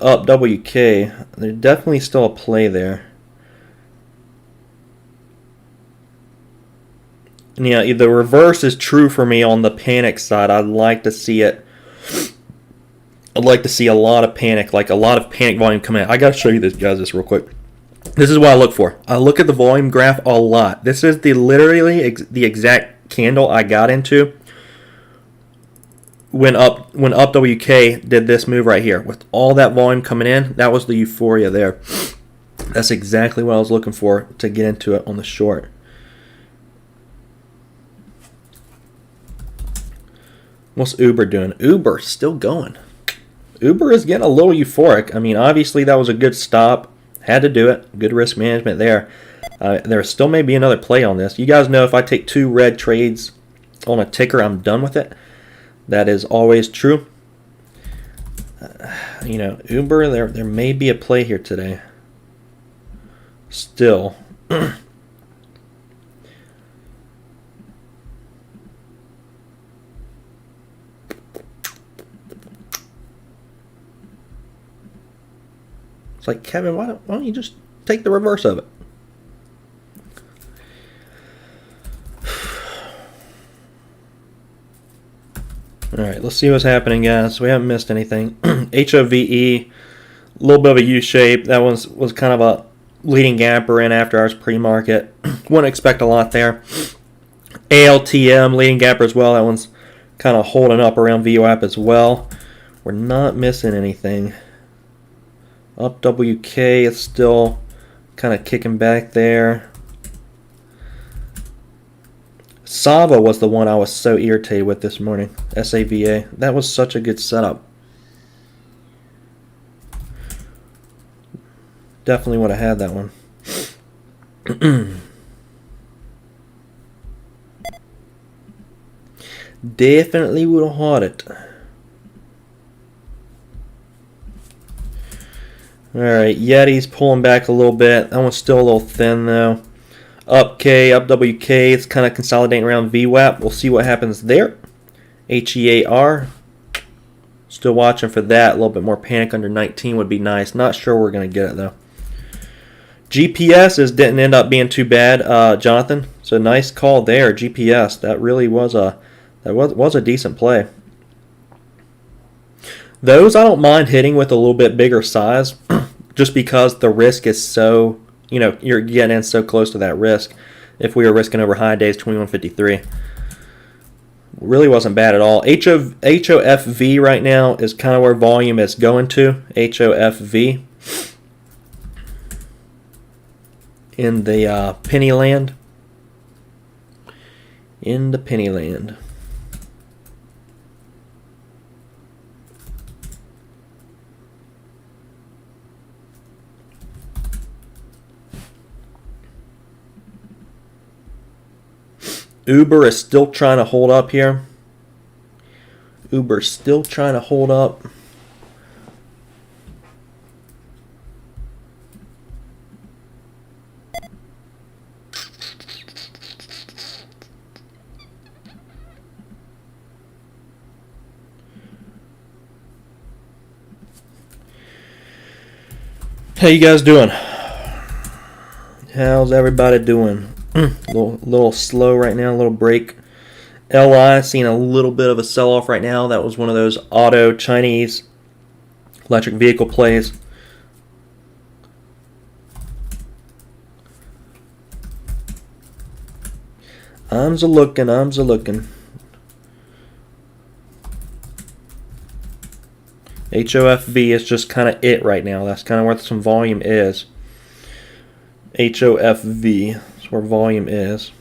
up WK. There's definitely still a play there. And yeah, the reverse is true for me on the panic side. I'd like to see it. I'd like to see a lot of panic, like a lot of panic volume come in. I got to show you this, guys, this real quick. This is what I look for. I look at the volume graph a lot. This is literally the exact candle I got into when up WK did this move right here. With all that volume coming in, that was the euphoria there. That's exactly what I was looking for to get into it on the short. What's Uber doing? Uber still going. Uber is getting a little euphoric. I mean, obviously that was a good stop. Had to do it. Good risk management there. There still may be another play on this. You guys know if I take 2 red trades on a ticker, I'm done with it. That is always true. You know, Uber, there may be a play here today. Still. It's like, Kevin, why don't you just take the reverse of it? All right, let's see what's happening, guys. We haven't missed anything. HOVE, a little bit of a U-shape. That was kind of a leading gapper in after hours pre-market. Wouldn't expect a lot there. ALTM, leading gapper as well. That one's kind of holding up around VWAP as well. We're not missing anything. Up WK is still kind of kicking back there. Sava was the one I was so irritated with this morning. SAVA. That was such a good setup. Definitely would have had that one. Definitely would have had it. Alright, Yeti's pulling back a little bit. That one's still a little thin though. Up K, up WK, it's kind of consolidating around VWAP. We'll see what happens there. HEAR. Still watching for that. A little bit more panic under 19 would be nice. Not sure we're going to get it though. GPS didn't end up being too bad, Jonathan. So nice call there, GPS. That really was a decent play. Those I don't mind hitting with a little bit bigger size just because the risk is so, you know, you're getting in so close to that risk. If we were risking over high days, 21.53. really wasn't bad at all. HOFV right now is kind of where volume is going to. HOFV in the penny land. In the penny land. Uber is still trying to hold up here. Uber's still trying to hold up. How you guys doing? How's everybody doing? Little slow right now, a little break. LI seeing a little bit of a sell-off right now. That was one of those auto Chinese electric vehicle plays. Arms a looking. HOFV is just kind of it right now. That's kind of where some volume is. HOFV is where volume is.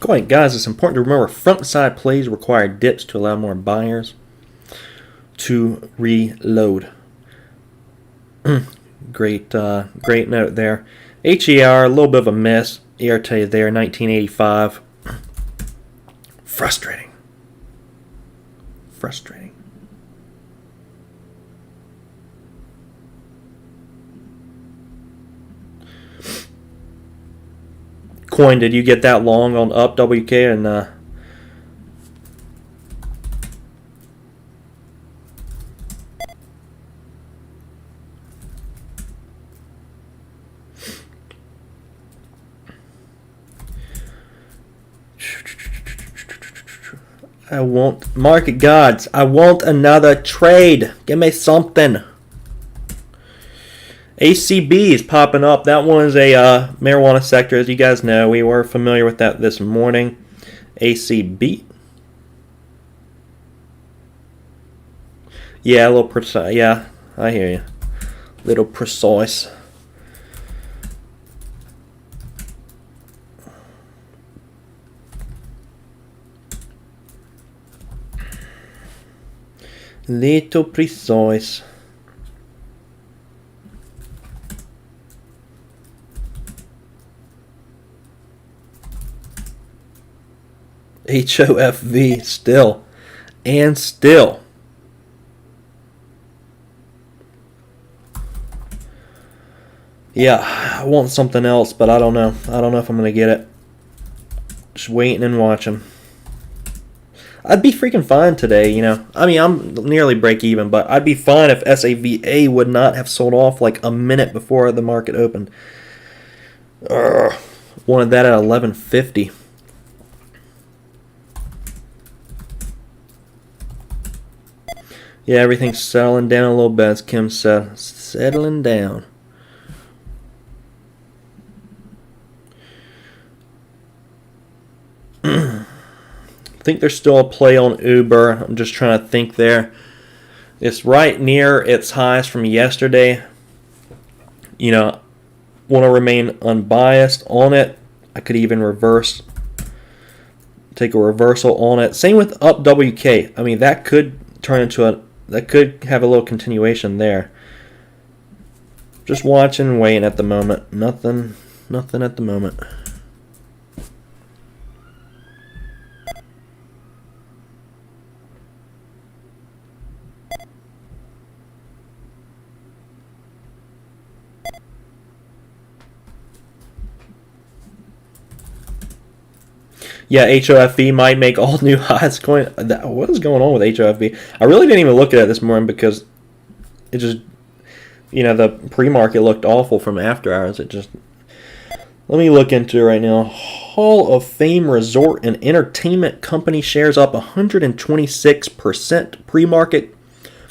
Go ahead, guys, it's important to remember front side plays require dips to allow more buyers to reload. Great note there. HER, a little bit of a miss. ERT there, 1985. Frustrating. Coin, did you get that long on up WK and I want market gods. I want another trade. Give me something. ACB is popping up. That one is a marijuana sector, as you guys know. We were familiar with that this morning. ACB. Yeah, a little precise. Yeah, I hear you. Little precise. Little precise. HOFV still and still. Yeah, I want something else, but I don't know. I don't know if I'm going to get it. Just waiting and watching. I'd be freaking fine today, you know. I mean, I'm nearly break even, but I'd be fine if SAVA would not have sold off like a minute before the market opened. Wanted that at 11.50. Yeah, everything's settling down a little bit, as Kim said. Settling down. I think there's still a play on Uber. I'm just trying to think there. It's right near its highs from yesterday. You know, want to remain unbiased on it. I could even take a reversal on it. Same with up WK. I mean, that could turn into that could have a little continuation there. Just watching and waiting at the moment. Nothing at the moment. Yeah, HOFV might make all new highs. What is going on with HOFV? I really didn't even look at it this morning because the pre-market looked awful from after hours. Let me look into it right now. Hall of Fame Resort and Entertainment Company shares up 126% pre-market.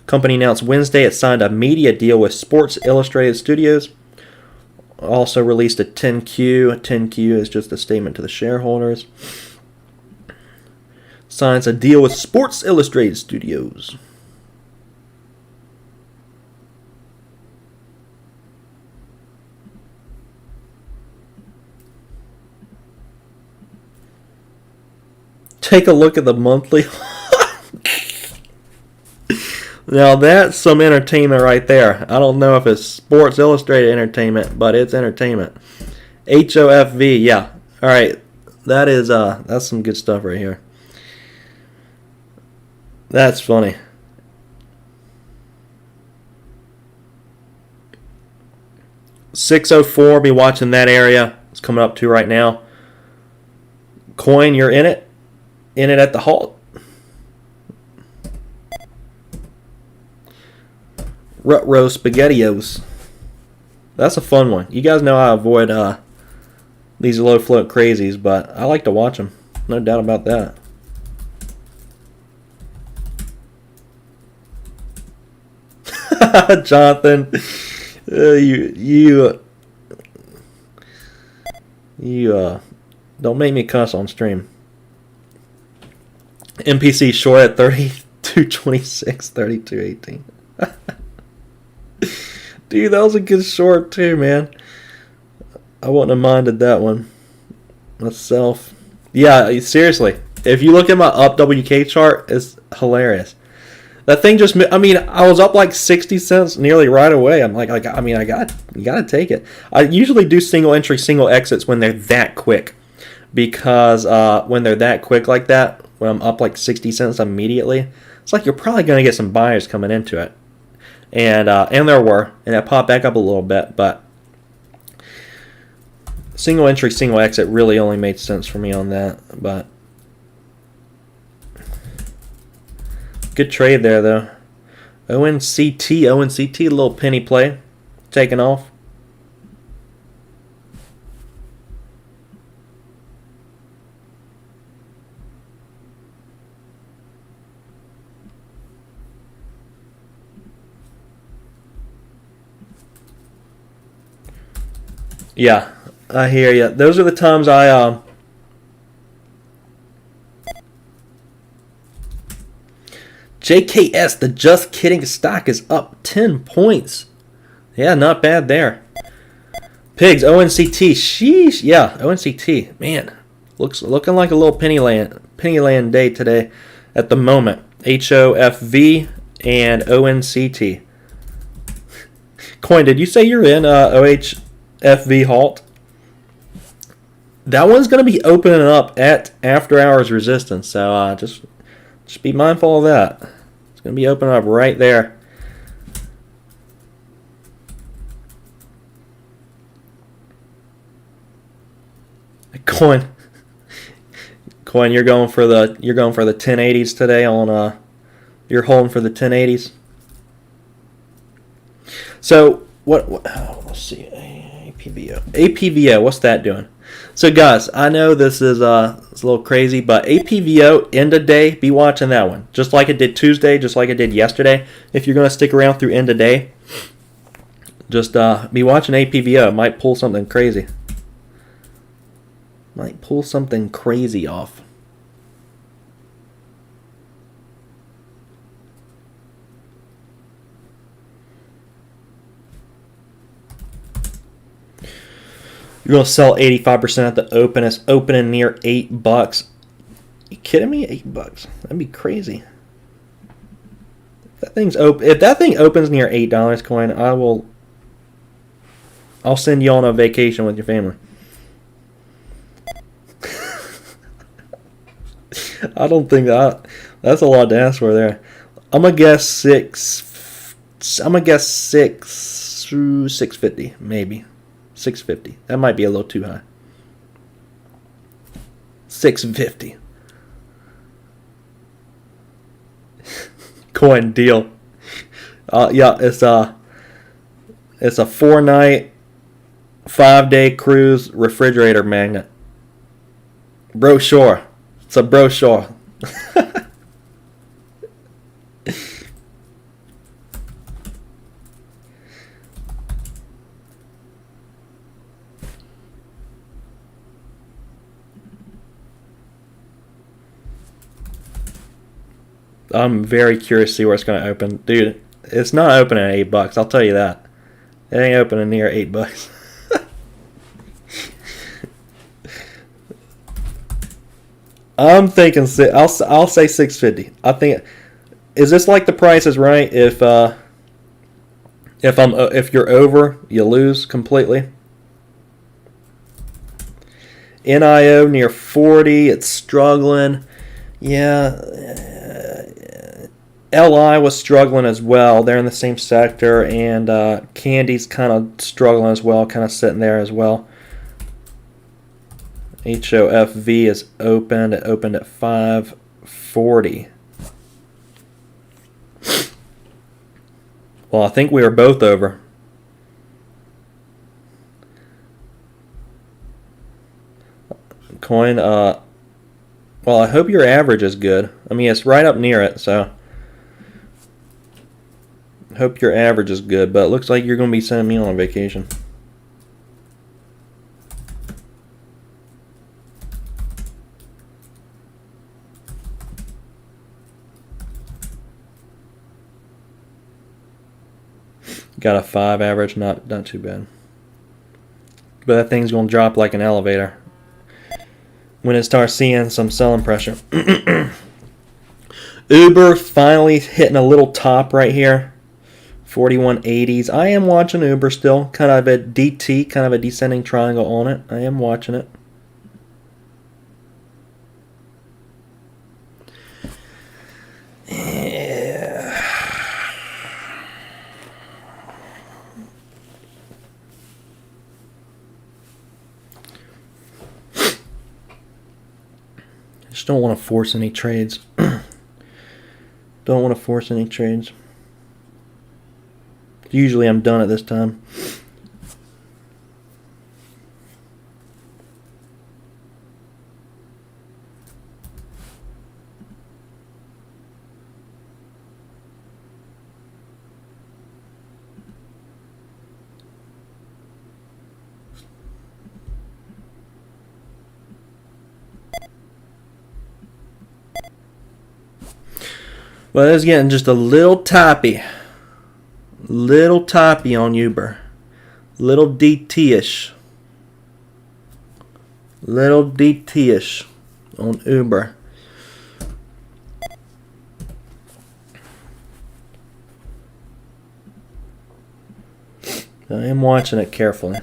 Company announced Wednesday it signed a media deal with Sports Illustrated Studios. Also released a 10Q. A 10Q is just a statement to the shareholders. Signs a deal with Sports Illustrated Studios. Take a look at the monthly. Now that's some entertainment right there. I don't know if it's Sports Illustrated Entertainment, but it's entertainment. HOFV, yeah. All right, that's some good stuff right here. That's funny. $604. Be watching that area. It's coming up to right now. Coin, you're in it. In it at the halt. Rut roast spaghettios. That's a fun one. You guys know I avoid these low float crazies, but I like to watch them. No doubt about that. Jonathan, you don't make me cuss on stream. MPC short at 32.26, 32.18. Dude, that was a good short too, man. I wouldn't have minded that one myself. Yeah, seriously. If you look at my up WK chart, it's hilarious. That thing just, I was up like 60 cents nearly right away. I'm like, you gotta take it. I usually do single entry, single exits when they're that quick. Because when they're that quick like that, when I'm up like 60 cents immediately, it's like you're probably going to get some buyers coming into it. And there were. And it popped back up a little bit. But single entry, single exit really only made sense for me on that. But good trade there, though. ONCT, a little penny play. Taking off. Yeah, I hear you. Those are the times JKS, the Just Kidding stock is up 10 points. Yeah, not bad there. Pigs, ONCT, sheesh. Yeah, ONCT, man, looking like a little pennyland day today at the moment. HOFV and ONCT. Coin, did you say you're in OHFV halt? That one's going to be opening up at after hours resistance, so just be mindful of that. It's going to be opening up right there. Coin, you're going for the 1080s today on you're holding for the 1080s. So what let's see, APVO, what's that doing? So guys, I know this is it's a little crazy, but APVO end of day, be watching that one. Just like it did Tuesday, just like it did yesterday. If you're going to stick around through end of day, just be watching APVO. It might pull something crazy. Might pull something crazy off. You're going to sell 85% at the open. It's opening near $8. You kidding me? $8. That'd be crazy. If that thing opens near $8, Coin, I'll send you on a vacation with your family. I don't think that's a lot to ask for there. I'm gonna guess 650 maybe. 650. That might be a little too high. 650. Coin deal. Yeah, it's a 4-night, 5-day cruise refrigerator magnet. Brochure. It's a brochure. I'm very curious to see where it's going to open. Dude, it's not opening at $8. I'll tell you that. It ain't opening near $8. I'm thinking I'll say $6.50. I think, is this like The Price is Right? If you're over, you lose completely. NIO near 40. It's struggling. Yeah. LI was struggling as well. They're in the same sector, and Candy's kind of struggling as well, kind of sitting there as well. HOFV is opened. It opened at 540. Well, I think we were both over. Coin, well, I hope your average is good. I mean, it's right up near it, so hope your average is good, but it looks like you're going to be sending me on a vacation. Got a 5 average, not too bad. But that thing's going to drop like an elevator when it starts seeing some selling pressure. Uber finally hitting a little top right here. 4180s. I am watching Uber still. Kind of a DT, kind of a descending triangle on it. I am watching it. Yeah. Just don't want to force any trades. Don't want to force any trades. Usually I'm done at this time. But it's getting just a little toppy. Little toppy on Uber. Little DT-ish. Little DT-ish on Uber. I am watching it carefully.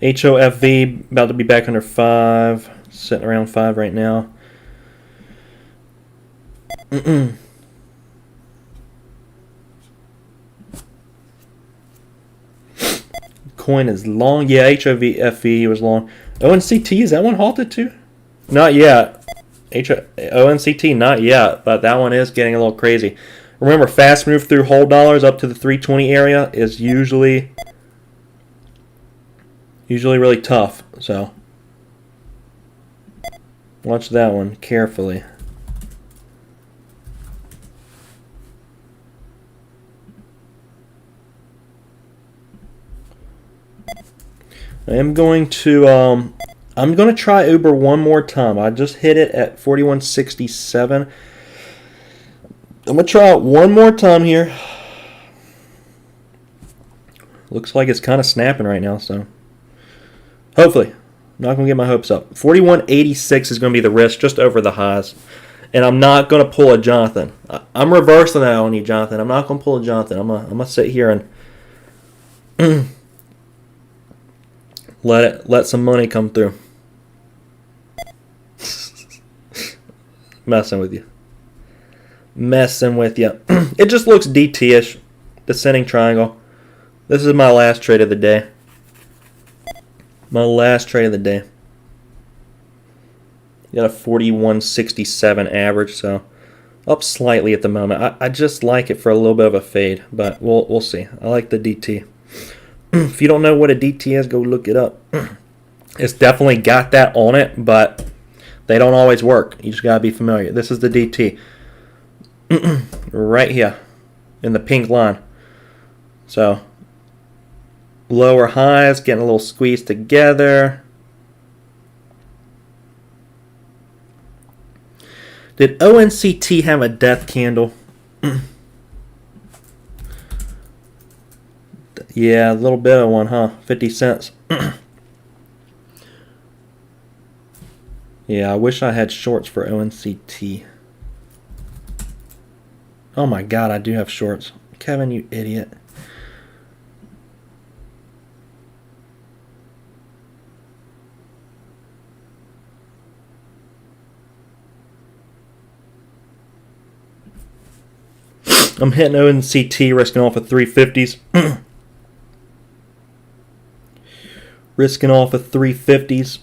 HOFV about to be back under 5. Sitting around 5 right now. Coin is long. Yeah, HOFV was long. ONCT, is that one halted too? Not yet. ONCT, not yet, but that one is getting a little crazy. Remember, fast move through hold dollars up to the 320 area is usually really tough. So watch that one carefully. I'm going to try Uber one more time. I just hit it at 41.67. I'm gonna try it one more time here. Looks like it's kind of snapping right now, so hopefully, I'm not gonna get my hopes up. 41.86 is gonna be the risk, just over the highs, and I'm not gonna pull a Jonathan. I'm reversing that on you, Jonathan. I'm not gonna pull a Jonathan. I'm gonna sit here and let some money come through. Messing with you. It just looks DT-ish. Descending triangle. This is my last trade of the day. You got a 41.67 average, so Up slightly at the moment. I just like it for a little bit of a fade, but we'll see. I like the DT. If you don't know what a DT is, go look it up. It's definitely got that on it, but they don't always work. You just gotta be familiar. This is the DT. Right here in the pink line. So lower highs getting a little squeezed together. Did ONCT have a death candle? Yeah, a little bit of one, huh? 50 cents. Yeah, I wish I had shorts for ONCT. Oh my god, I do have shorts. Kevin, you idiot. I'm hitting ONCT, risking off of 350s. Risking off of 350s.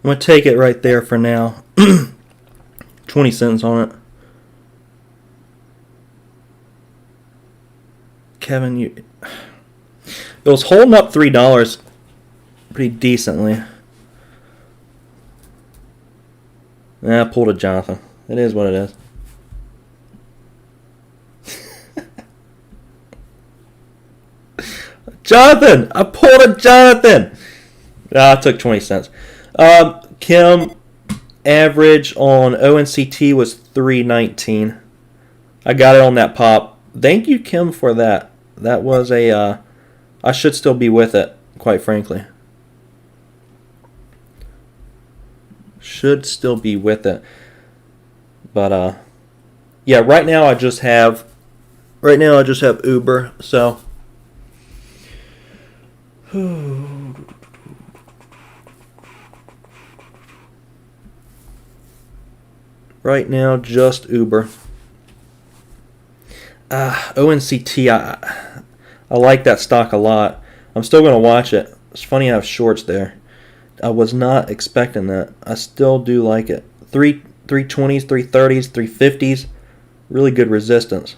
I'm going to take it right there for now. 20 cents on it. Kevin, it was holding up $3 pretty decently. I pulled a Jonathan. It is what it is. Jonathan! I pulled a Jonathan! I took 20 cents. Kim, average on ONCT was 319. I got it on that pop. Thank you, Kim, for that. That was a... I should still be with it, quite frankly. Should still be with it. But, yeah, right now I just have... Uber, so... Right now, just Uber. ONCT, I like that stock a lot. I'm still going to watch it. It's funny I have shorts there. I was not expecting that. I still do like it. 320s, 330s, 350s. Really good resistance.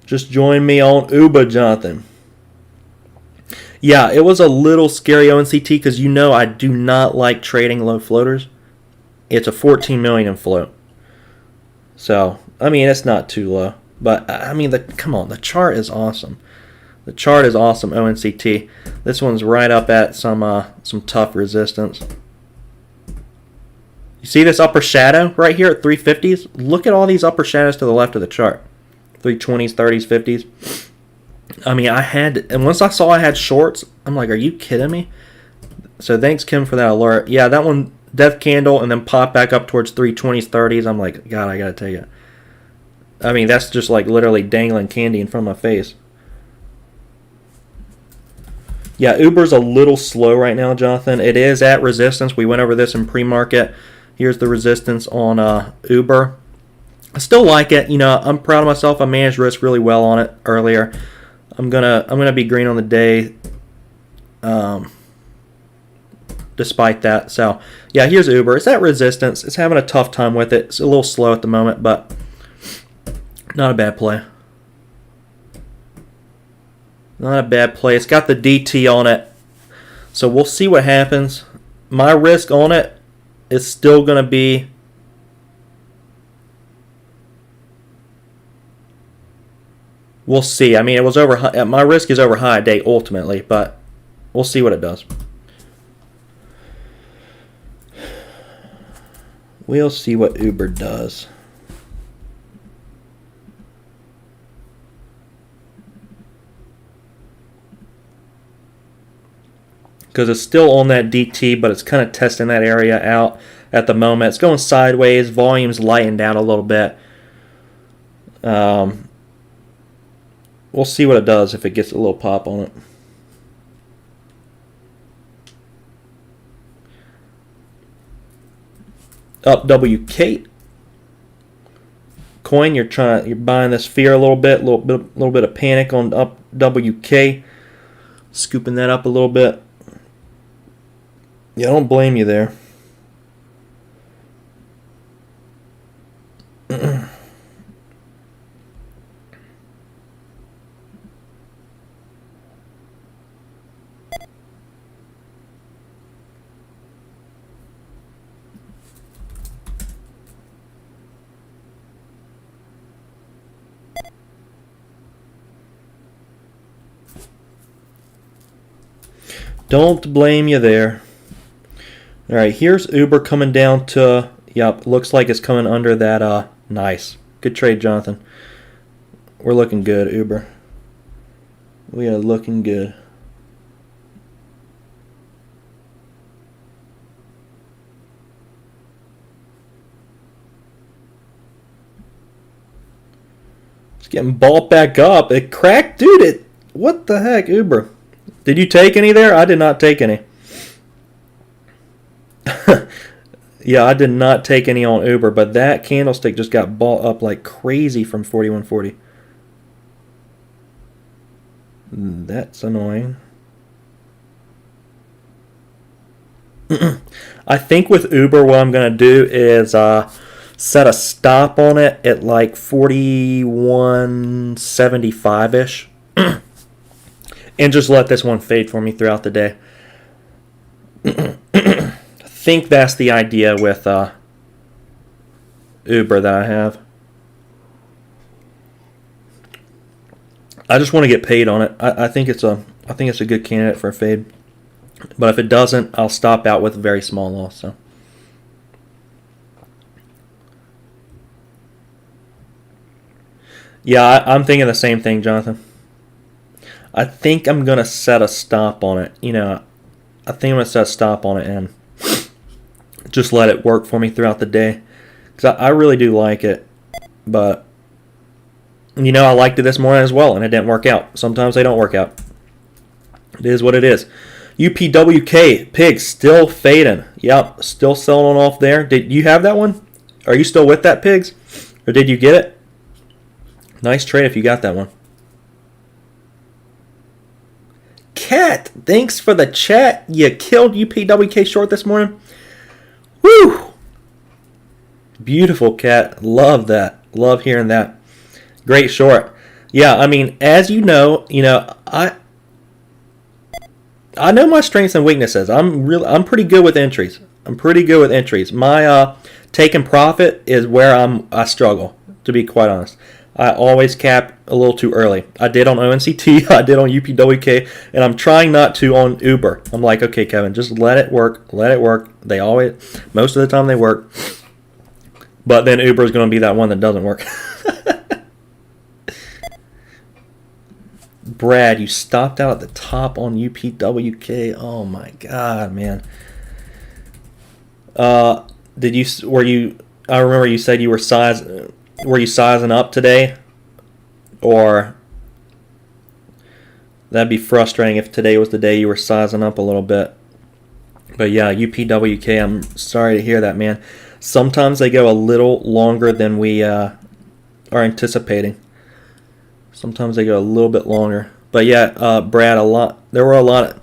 Just join me on Uber, Jonathan. Yeah, it was a little scary ONCT because you know I do not like trading low floaters. It's a 14 million in float. So, I mean, it's not too low. But, I mean, come on, the chart is awesome. The chart is awesome, ONCT. This one's right up at some tough resistance. You see this upper shadow right here at 350s? Look at all these upper shadows to the left of the chart. 320s, 30s, 50s. I mean, and once I saw I had shorts, I'm like, are you kidding me? So thanks, Kim, for that alert. Yeah, that one, death candle, and then pop back up towards 320s, 30s. I'm like, God, I got to take it. I mean, that's just like literally dangling candy in front of my face. Yeah, Uber's a little slow right now, Jonathan. It is at resistance. We went over this in pre-market. Here's the resistance on Uber. I still like it. You know, I'm proud of myself. I managed risk really well on it earlier. I'm gonna be green on the day, despite that. So yeah, here's Uber. It's at resistance. It's having a tough time with it. It's a little slow at the moment, but not a bad play. Not a bad play. It's got the DT on it, so we'll see what happens. My risk on it is still gonna be. We'll see. I mean, it was over. My risk is over high day ultimately, but we'll see what it does. We'll see what Uber does. Because it's still on that DT, but it's kind of testing that area out at the moment. It's going sideways. Volume's lightened out a little bit. We'll see what it does if it gets a little pop on it. Up WK. Coin, you're buying this fear a little bit, little bit of panic on up WK. Scooping that up a little bit. Yeah, I don't blame you there. Don't blame you there. All right, here's Uber coming down to, yep, looks like it's coming under that, nice. Good trade, Jonathan. We're looking good, Uber. We are looking good. It's getting balled back up. It cracked, dude. What the heck, Uber? Did you take any there? I did not take any. Yeah, I did not take any on Uber, but that candlestick just got bought up like crazy from 4140. That's annoying. I think with Uber, what I'm going to do is set a stop on it at like 4175-ish. And just let this one fade for me throughout the day. I think that's the idea with Uber that I have. I just want to get paid on it. I think it's a good candidate for a fade. But if it doesn't, I'll stop out with a very small loss. So. Yeah, I'm thinking the same thing, Jonathan. I think I'm going to set a stop on it. I think I'm going to set a stop on it and just let it work for me throughout the day. Because I really do like it. But, I liked it this morning as well, and it didn't work out. Sometimes they don't work out. It is what it is. UPWK, pigs, still fading. Yep, still selling off there. Did you have that one? Are you still with that, pigs? Or did you get it? Nice trade if you got that one. Cat, thanks for the chat. You killed UPWK short this morning. Woo! Beautiful, Cat. Love that. Love hearing that. Great short. Yeah, as you know, I know my strengths and weaknesses. I'm pretty good with entries. My taking profit is where I struggle, to be quite honest. I always cap a little too early. I did on ONCT, I did on UPWK, and I'm trying not to on Uber. I'm like, okay, Kevin, just let it work. They always, most of the time they work. But then Uber is going to be that one that doesn't work. Brad, you stopped out at the top on UPWK. Oh my God, man. I remember you said you were sizing up today? Or that'd be frustrating if today was the day you were sizing up a little bit. But yeah, UPWK, I'm sorry to hear that, man. Sometimes they go a little longer than we are anticipating. Sometimes they go a little bit longer. But yeah, Brad, a lot of the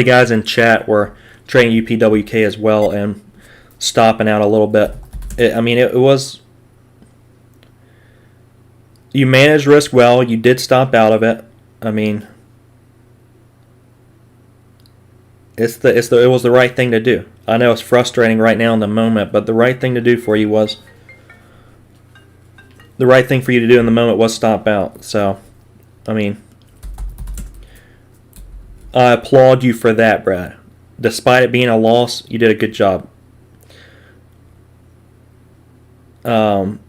guys in chat were trading UPWK as well and stopping out a little bit. It was, you managed risk well. You did stop out of it. It was the right thing to do. I know it's frustrating right now in the moment, but the right thing to do for you was in the moment was stop out. So, I applaud you for that, Brad. Despite it being a loss, you did a good job. Because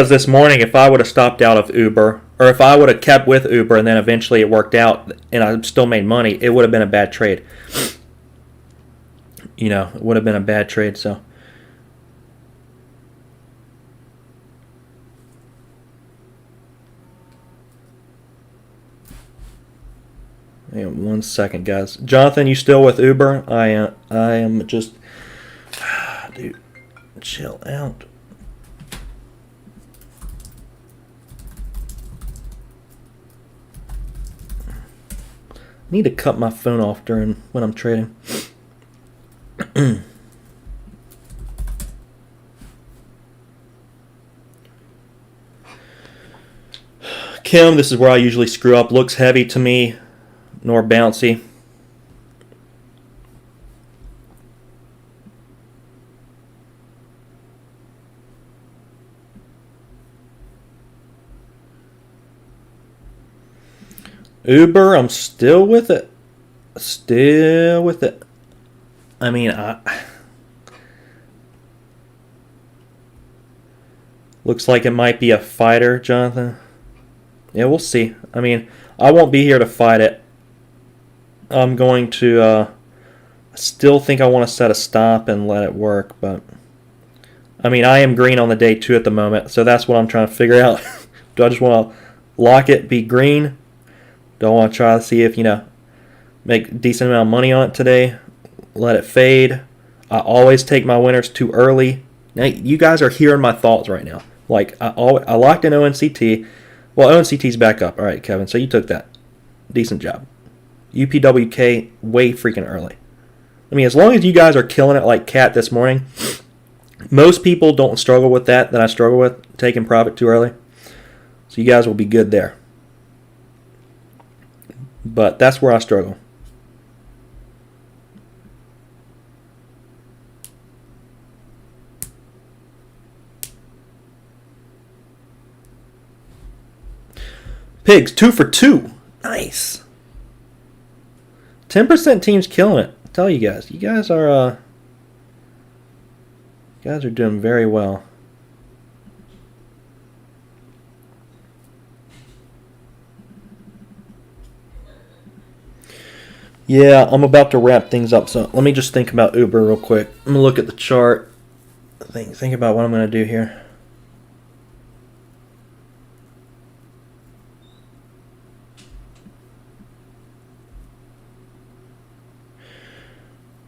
this morning, if I would have stopped out of Uber, or if I would have kept with Uber and then eventually it worked out and I still made money, it would have been a bad trade. It would have been a bad trade. So, hang on 1 second, guys. Jonathan, you still with Uber? I am just, dude, chill out. Need to cut my phone off when I'm trading. Kim, this is where I usually screw up. Looks heavy to me, nor bouncy. Uber, I'm still with it. Still with it. I mean, looks like it might be a fighter, Jonathan. Yeah, we'll see. I mean, I won't be here to fight it. I'm going to, I still think I want to set a stop and let it work, but, I mean, I am green on the day 2 at the moment, so that's what I'm trying to figure out. Do I just want to lock it, be green? Do I want to try to see if, make a decent amount of money on it today? Let it fade. I always take my winners too early. Now, you guys are hearing my thoughts right now. Like, I locked in ONCT. Well, ONCT's back up. All right, Kevin, so you took that. Decent job. UPWK way freaking early. I mean, as long as you guys are killing it like Cat this morning, most people don't struggle with that I struggle with, taking profit too early. So you guys will be good there. But that's where I struggle. Pigs, 2 for 2. Nice. 10% team's killing it. I tell you guys. You guys are doing very well. Yeah, I'm about to wrap things up, so let me just think about Uber real quick. I'm going to look at the chart. Think about what I'm going to do here.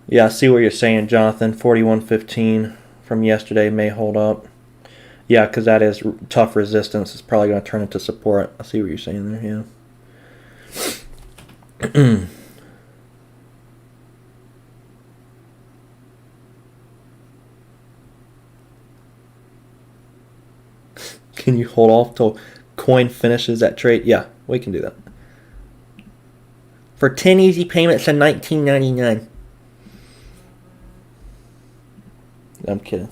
Yeah, I see what you're saying, Jonathan. 41.15 from yesterday may hold up. Yeah, because that is tough resistance. It's probably going to turn into support. I see what you're saying there, yeah. Can you hold off till coin finishes that trade? Yeah, we can do that. For 10 easy payments in $19.99. I'm kidding.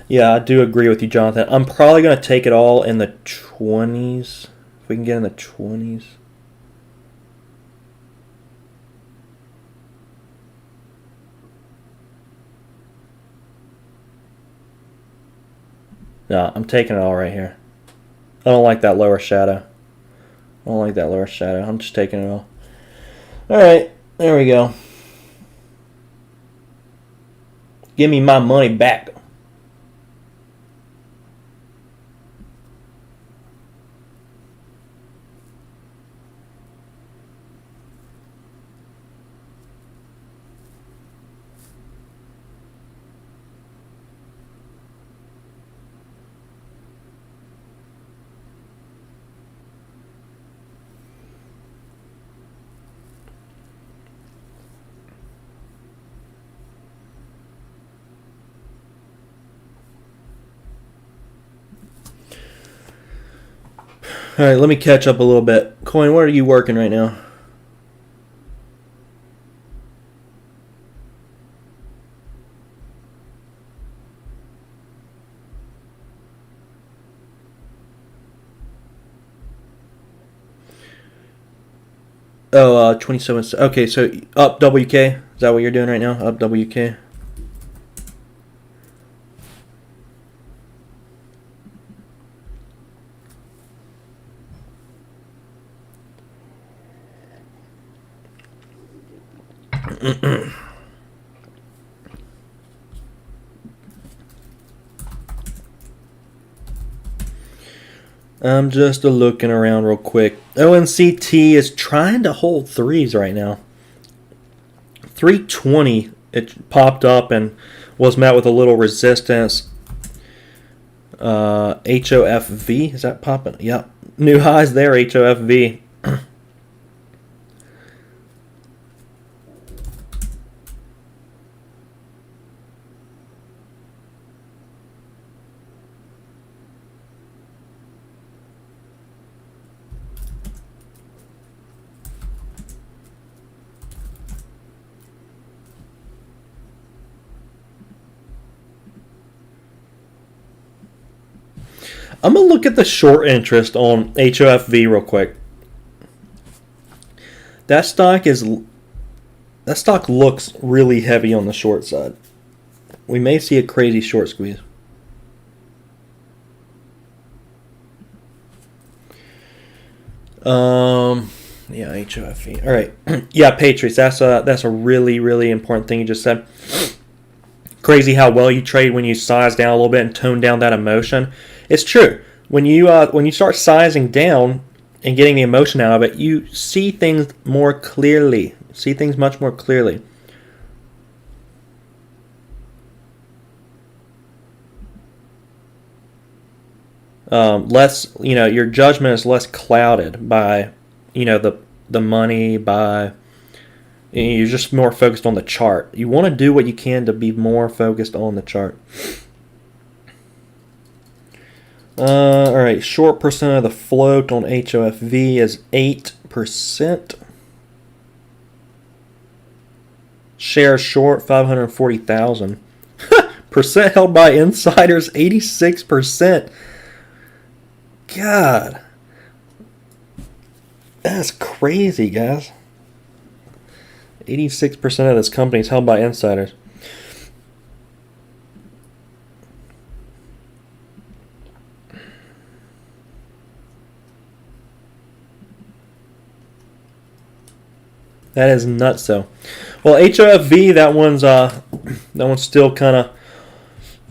Yeah, I do agree with you, Jonathan. I'm probably going to take it all in the 20s. If we can get in the 20s. No, I'm taking it all right here. I don't like that lower shadow. I'm just taking it all. Alright, there we go. Give me my money back. Alright, let me catch up a little bit. Coin, where are you working right now? Oh, 27. Okay, so up WK. Is that what you're doing right now? Up WK. I'm just looking around real quick. ONCT is trying to hold threes right now. 320, it popped up and was met with a little resistance. HOFV, is that popping? Yep. New highs there, HOFV. I'm going to look at the short interest on HOFV real quick. That stock looks really heavy on the short side. We may see a crazy short squeeze. Yeah, HOFV. All right. Yeah, Patriots. That's a really, really important thing you just said. Crazy how well you trade when you size down a little bit and tone down that emotion. It's true. When you start sizing down and getting the emotion out of it, you see things more clearly. See things much more clearly. Less, your judgment is less clouded by, the money, by. You're just more focused on the chart. You want to do what you can to be more focused on the chart. All right, short percent of the float on HOFV is 8%. Shares short, 540,000. Percent held by insiders, 86%. God. That's crazy, guys. 86% of this company is held by insiders. That is nuts, though. Well, HOFV, that one's still kind of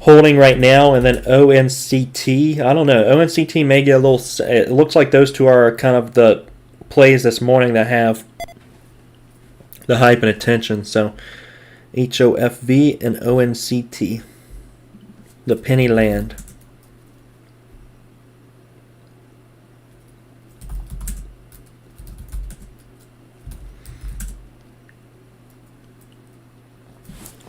holding right now, and then ONCT. I don't know. ONCT may get a little. It looks like those two are kind of the plays this morning that have the hype and attention. So HOFV and ONCT, the penny land.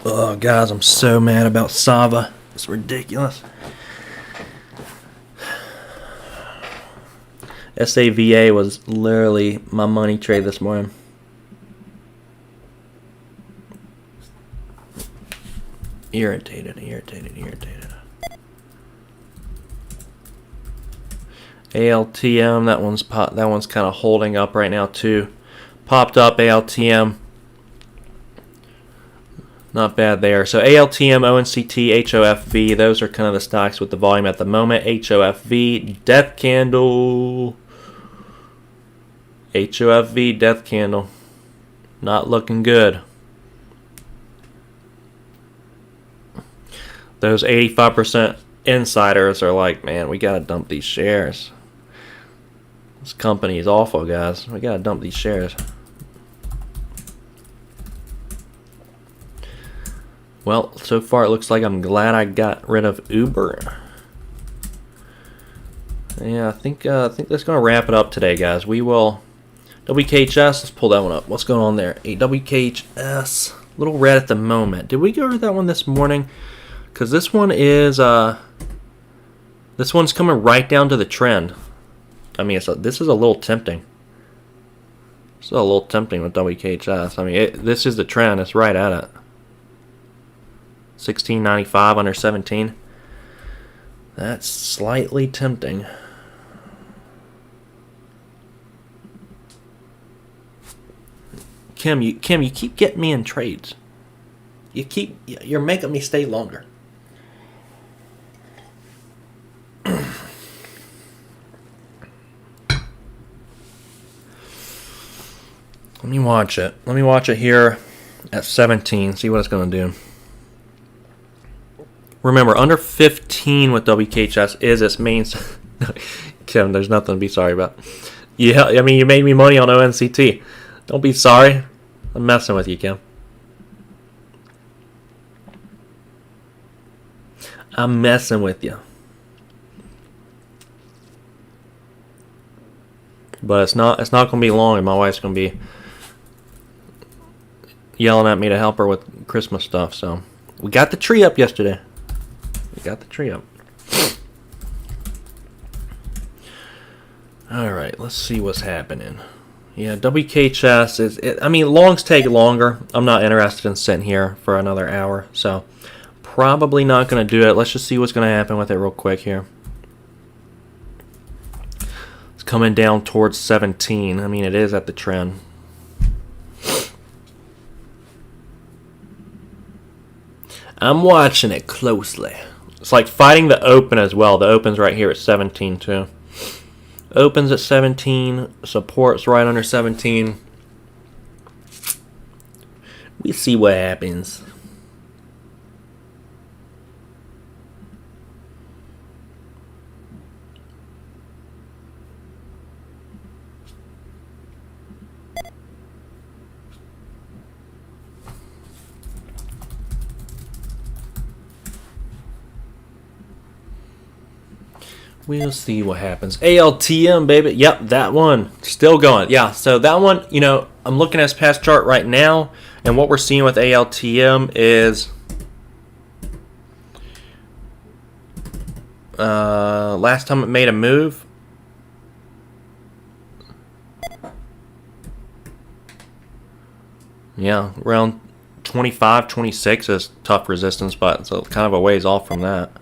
Oh, guys, I'm so mad about Sava. It's ridiculous. SAVA was literally my money trade this morning. Irritated. ALTM, that one's kind of holding up right now too. Popped up ALTM. Not bad there. So ALTM, ONCT, HOFV, those are kind of the stocks with the volume at the moment. HOFV, death candle. HOFV, death candle. Not looking good. Those 85% insiders are like, man, we got to dump these shares. This company is awful, guys. We got to dump these shares. Well, so far it looks like I'm glad I got rid of Uber. Yeah, I think that's gonna wrap it up today, guys. We will WKHS. Let's pull that one up. What's going on there? A WKHS, a little red at the moment. Did we go over that one this morning? Because this one is this one's coming right down to the trend. I mean, this is a little tempting. This is a little tempting with WKHS. I mean, this is the trend. It's right at it. 16.95 under 17. That's slightly tempting. Kim, you keep getting me in trades. You're making me stay longer. Let me watch it. Let me watch it here at 17. See what it's going to do. Remember, under 15 with WKHS is its main. Kim, there's nothing to be sorry about. Yeah, I mean, you made me money on ONCT. Don't be sorry. I'm messing with you, Kim. I'm messing with you. But it's not going to be long, and my wife's going to be yelling at me to help her with Christmas stuff. So we got the tree up yesterday. All right, let's see what's happening. Yeah, WKHS longs take longer. I'm not interested in sitting here for another hour, so probably not going to do it. Let's just see what's going to happen with it real quick here. It's coming down towards 17. I mean, it is at the trend. I'm watching it closely. It's like fighting the open as well. The open's right here at 17 too. Opens at 17. Support's right under 17. We see what happens. We'll see what happens. ALTM, baby. Yep, that one. Still going. Yeah, so that one, I'm looking at his past chart right now, and what we're seeing with ALTM is last time it made a move. Yeah, around 25, 26 is tough resistance, but so kind of a ways off from that.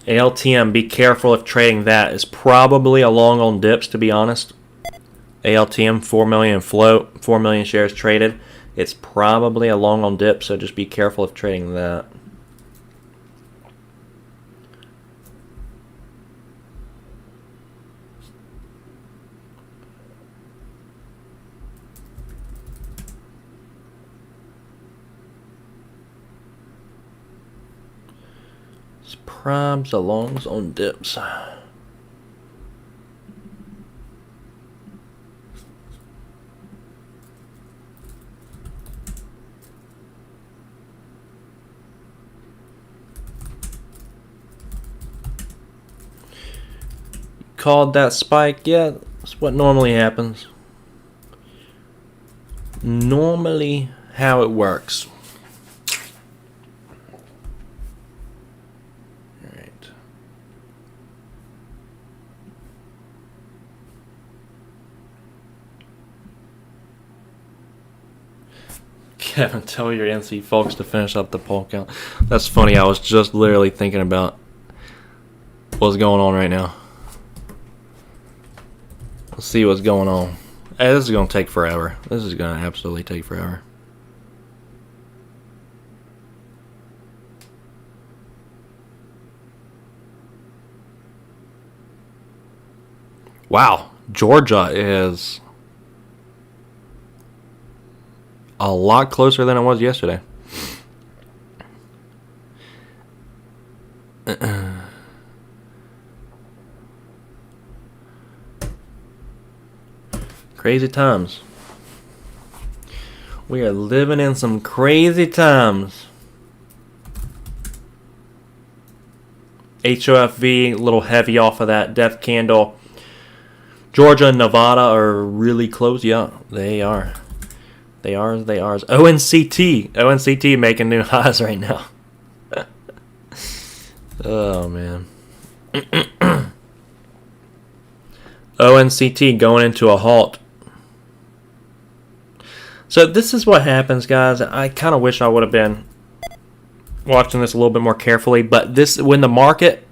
ALTM, be careful if trading that. Is probably a long on dips, to be honest. ALTM, 4 million float, 4 million shares traded. It's probably a long on dips, so just be careful if trading that. Primes, the longs on dips. Called that spike? Yeah, that's what normally happens. Normally how it works. Kevin, tell your NC folks to finish up the poll count. That's funny. I was just literally thinking about what's going on right now. Let's see what's going on. Hey, this is going to take forever. This is going to absolutely take forever. Wow. Georgia is a lot closer than it was yesterday. Crazy times. We are living in some crazy times. HOFV, a little heavy off of that death candle. Georgia and Nevada are really close. Yeah, they are. They are. ONCT making new highs right now. Oh, man. ONCT going into a halt. So this is what happens, guys. I kind of wish I would have been watching this a little bit more carefully. But when the market,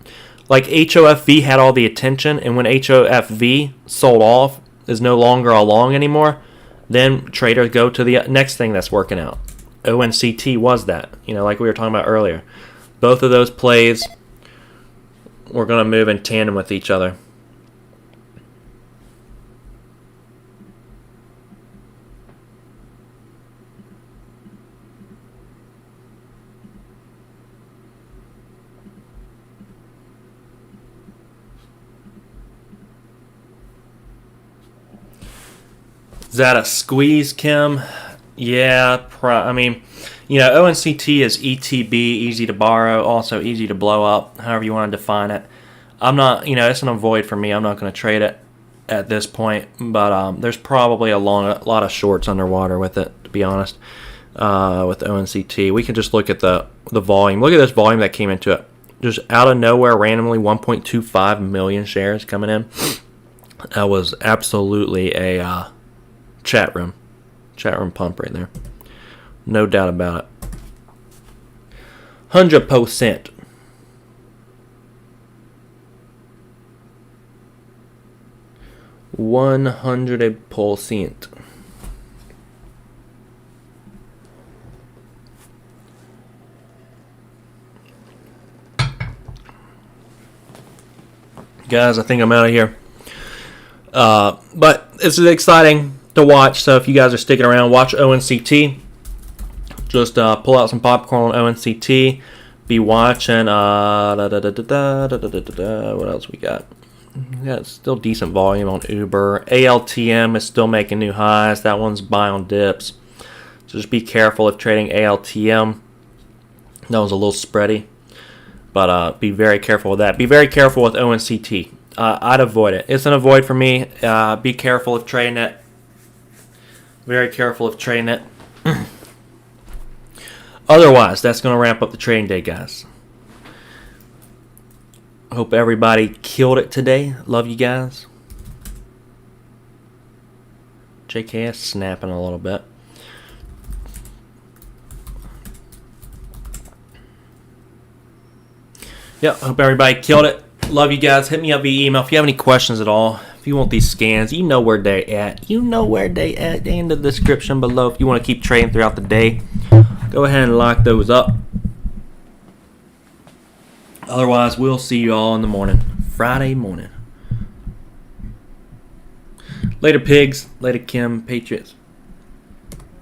like HOFV had all the attention, and when HOFV sold off, is no longer a long anymore, Then traders go to the next thing that's working out. ONCT was that, like we were talking about earlier. Both of those plays were going to move in tandem with each other. Is that a squeeze, Kim? Yeah, ONCT is ETB, easy to borrow, also easy to blow up, however you want to define it. I'm not, it's an avoid for me. I'm not going to trade it at this point, but there's probably a lot of shorts underwater with it, to be honest, with ONCT. We can just look at the volume. Look at this volume that came into it. Just out of nowhere, randomly, 1.25 million shares coming in. That was absolutely a chat room pump right there. No doubt about it. 100%. Guys, I think I'm out of here. But this is exciting to watch, so if you guys are sticking around, watch ONCT. Just pull out some popcorn on ONCT. Be watching. What else we got? Yeah, it's still decent volume on Uber. ALTM is still making new highs. That one's buy on dips. So just be careful if trading ALTM. That was a little spready, but be very careful with that. Be very careful with ONCT. I'd avoid it. It's an avoid for me. Be careful if trading it. Very careful of trading it. Otherwise, that's going to wrap up the trading day, guys. Hope everybody killed it today. Love you guys. JKS snapping a little bit. Yep, hope everybody killed it. Love you guys. Hit me up via email if you have any questions at all. If you want these scans, you know where they're at. You know where they at. They in the description below. If you want to keep trading throughout the day, go ahead and lock those up. Otherwise, we'll see you all in the morning. Friday morning. Later, pigs. Later, Kim. Patriots.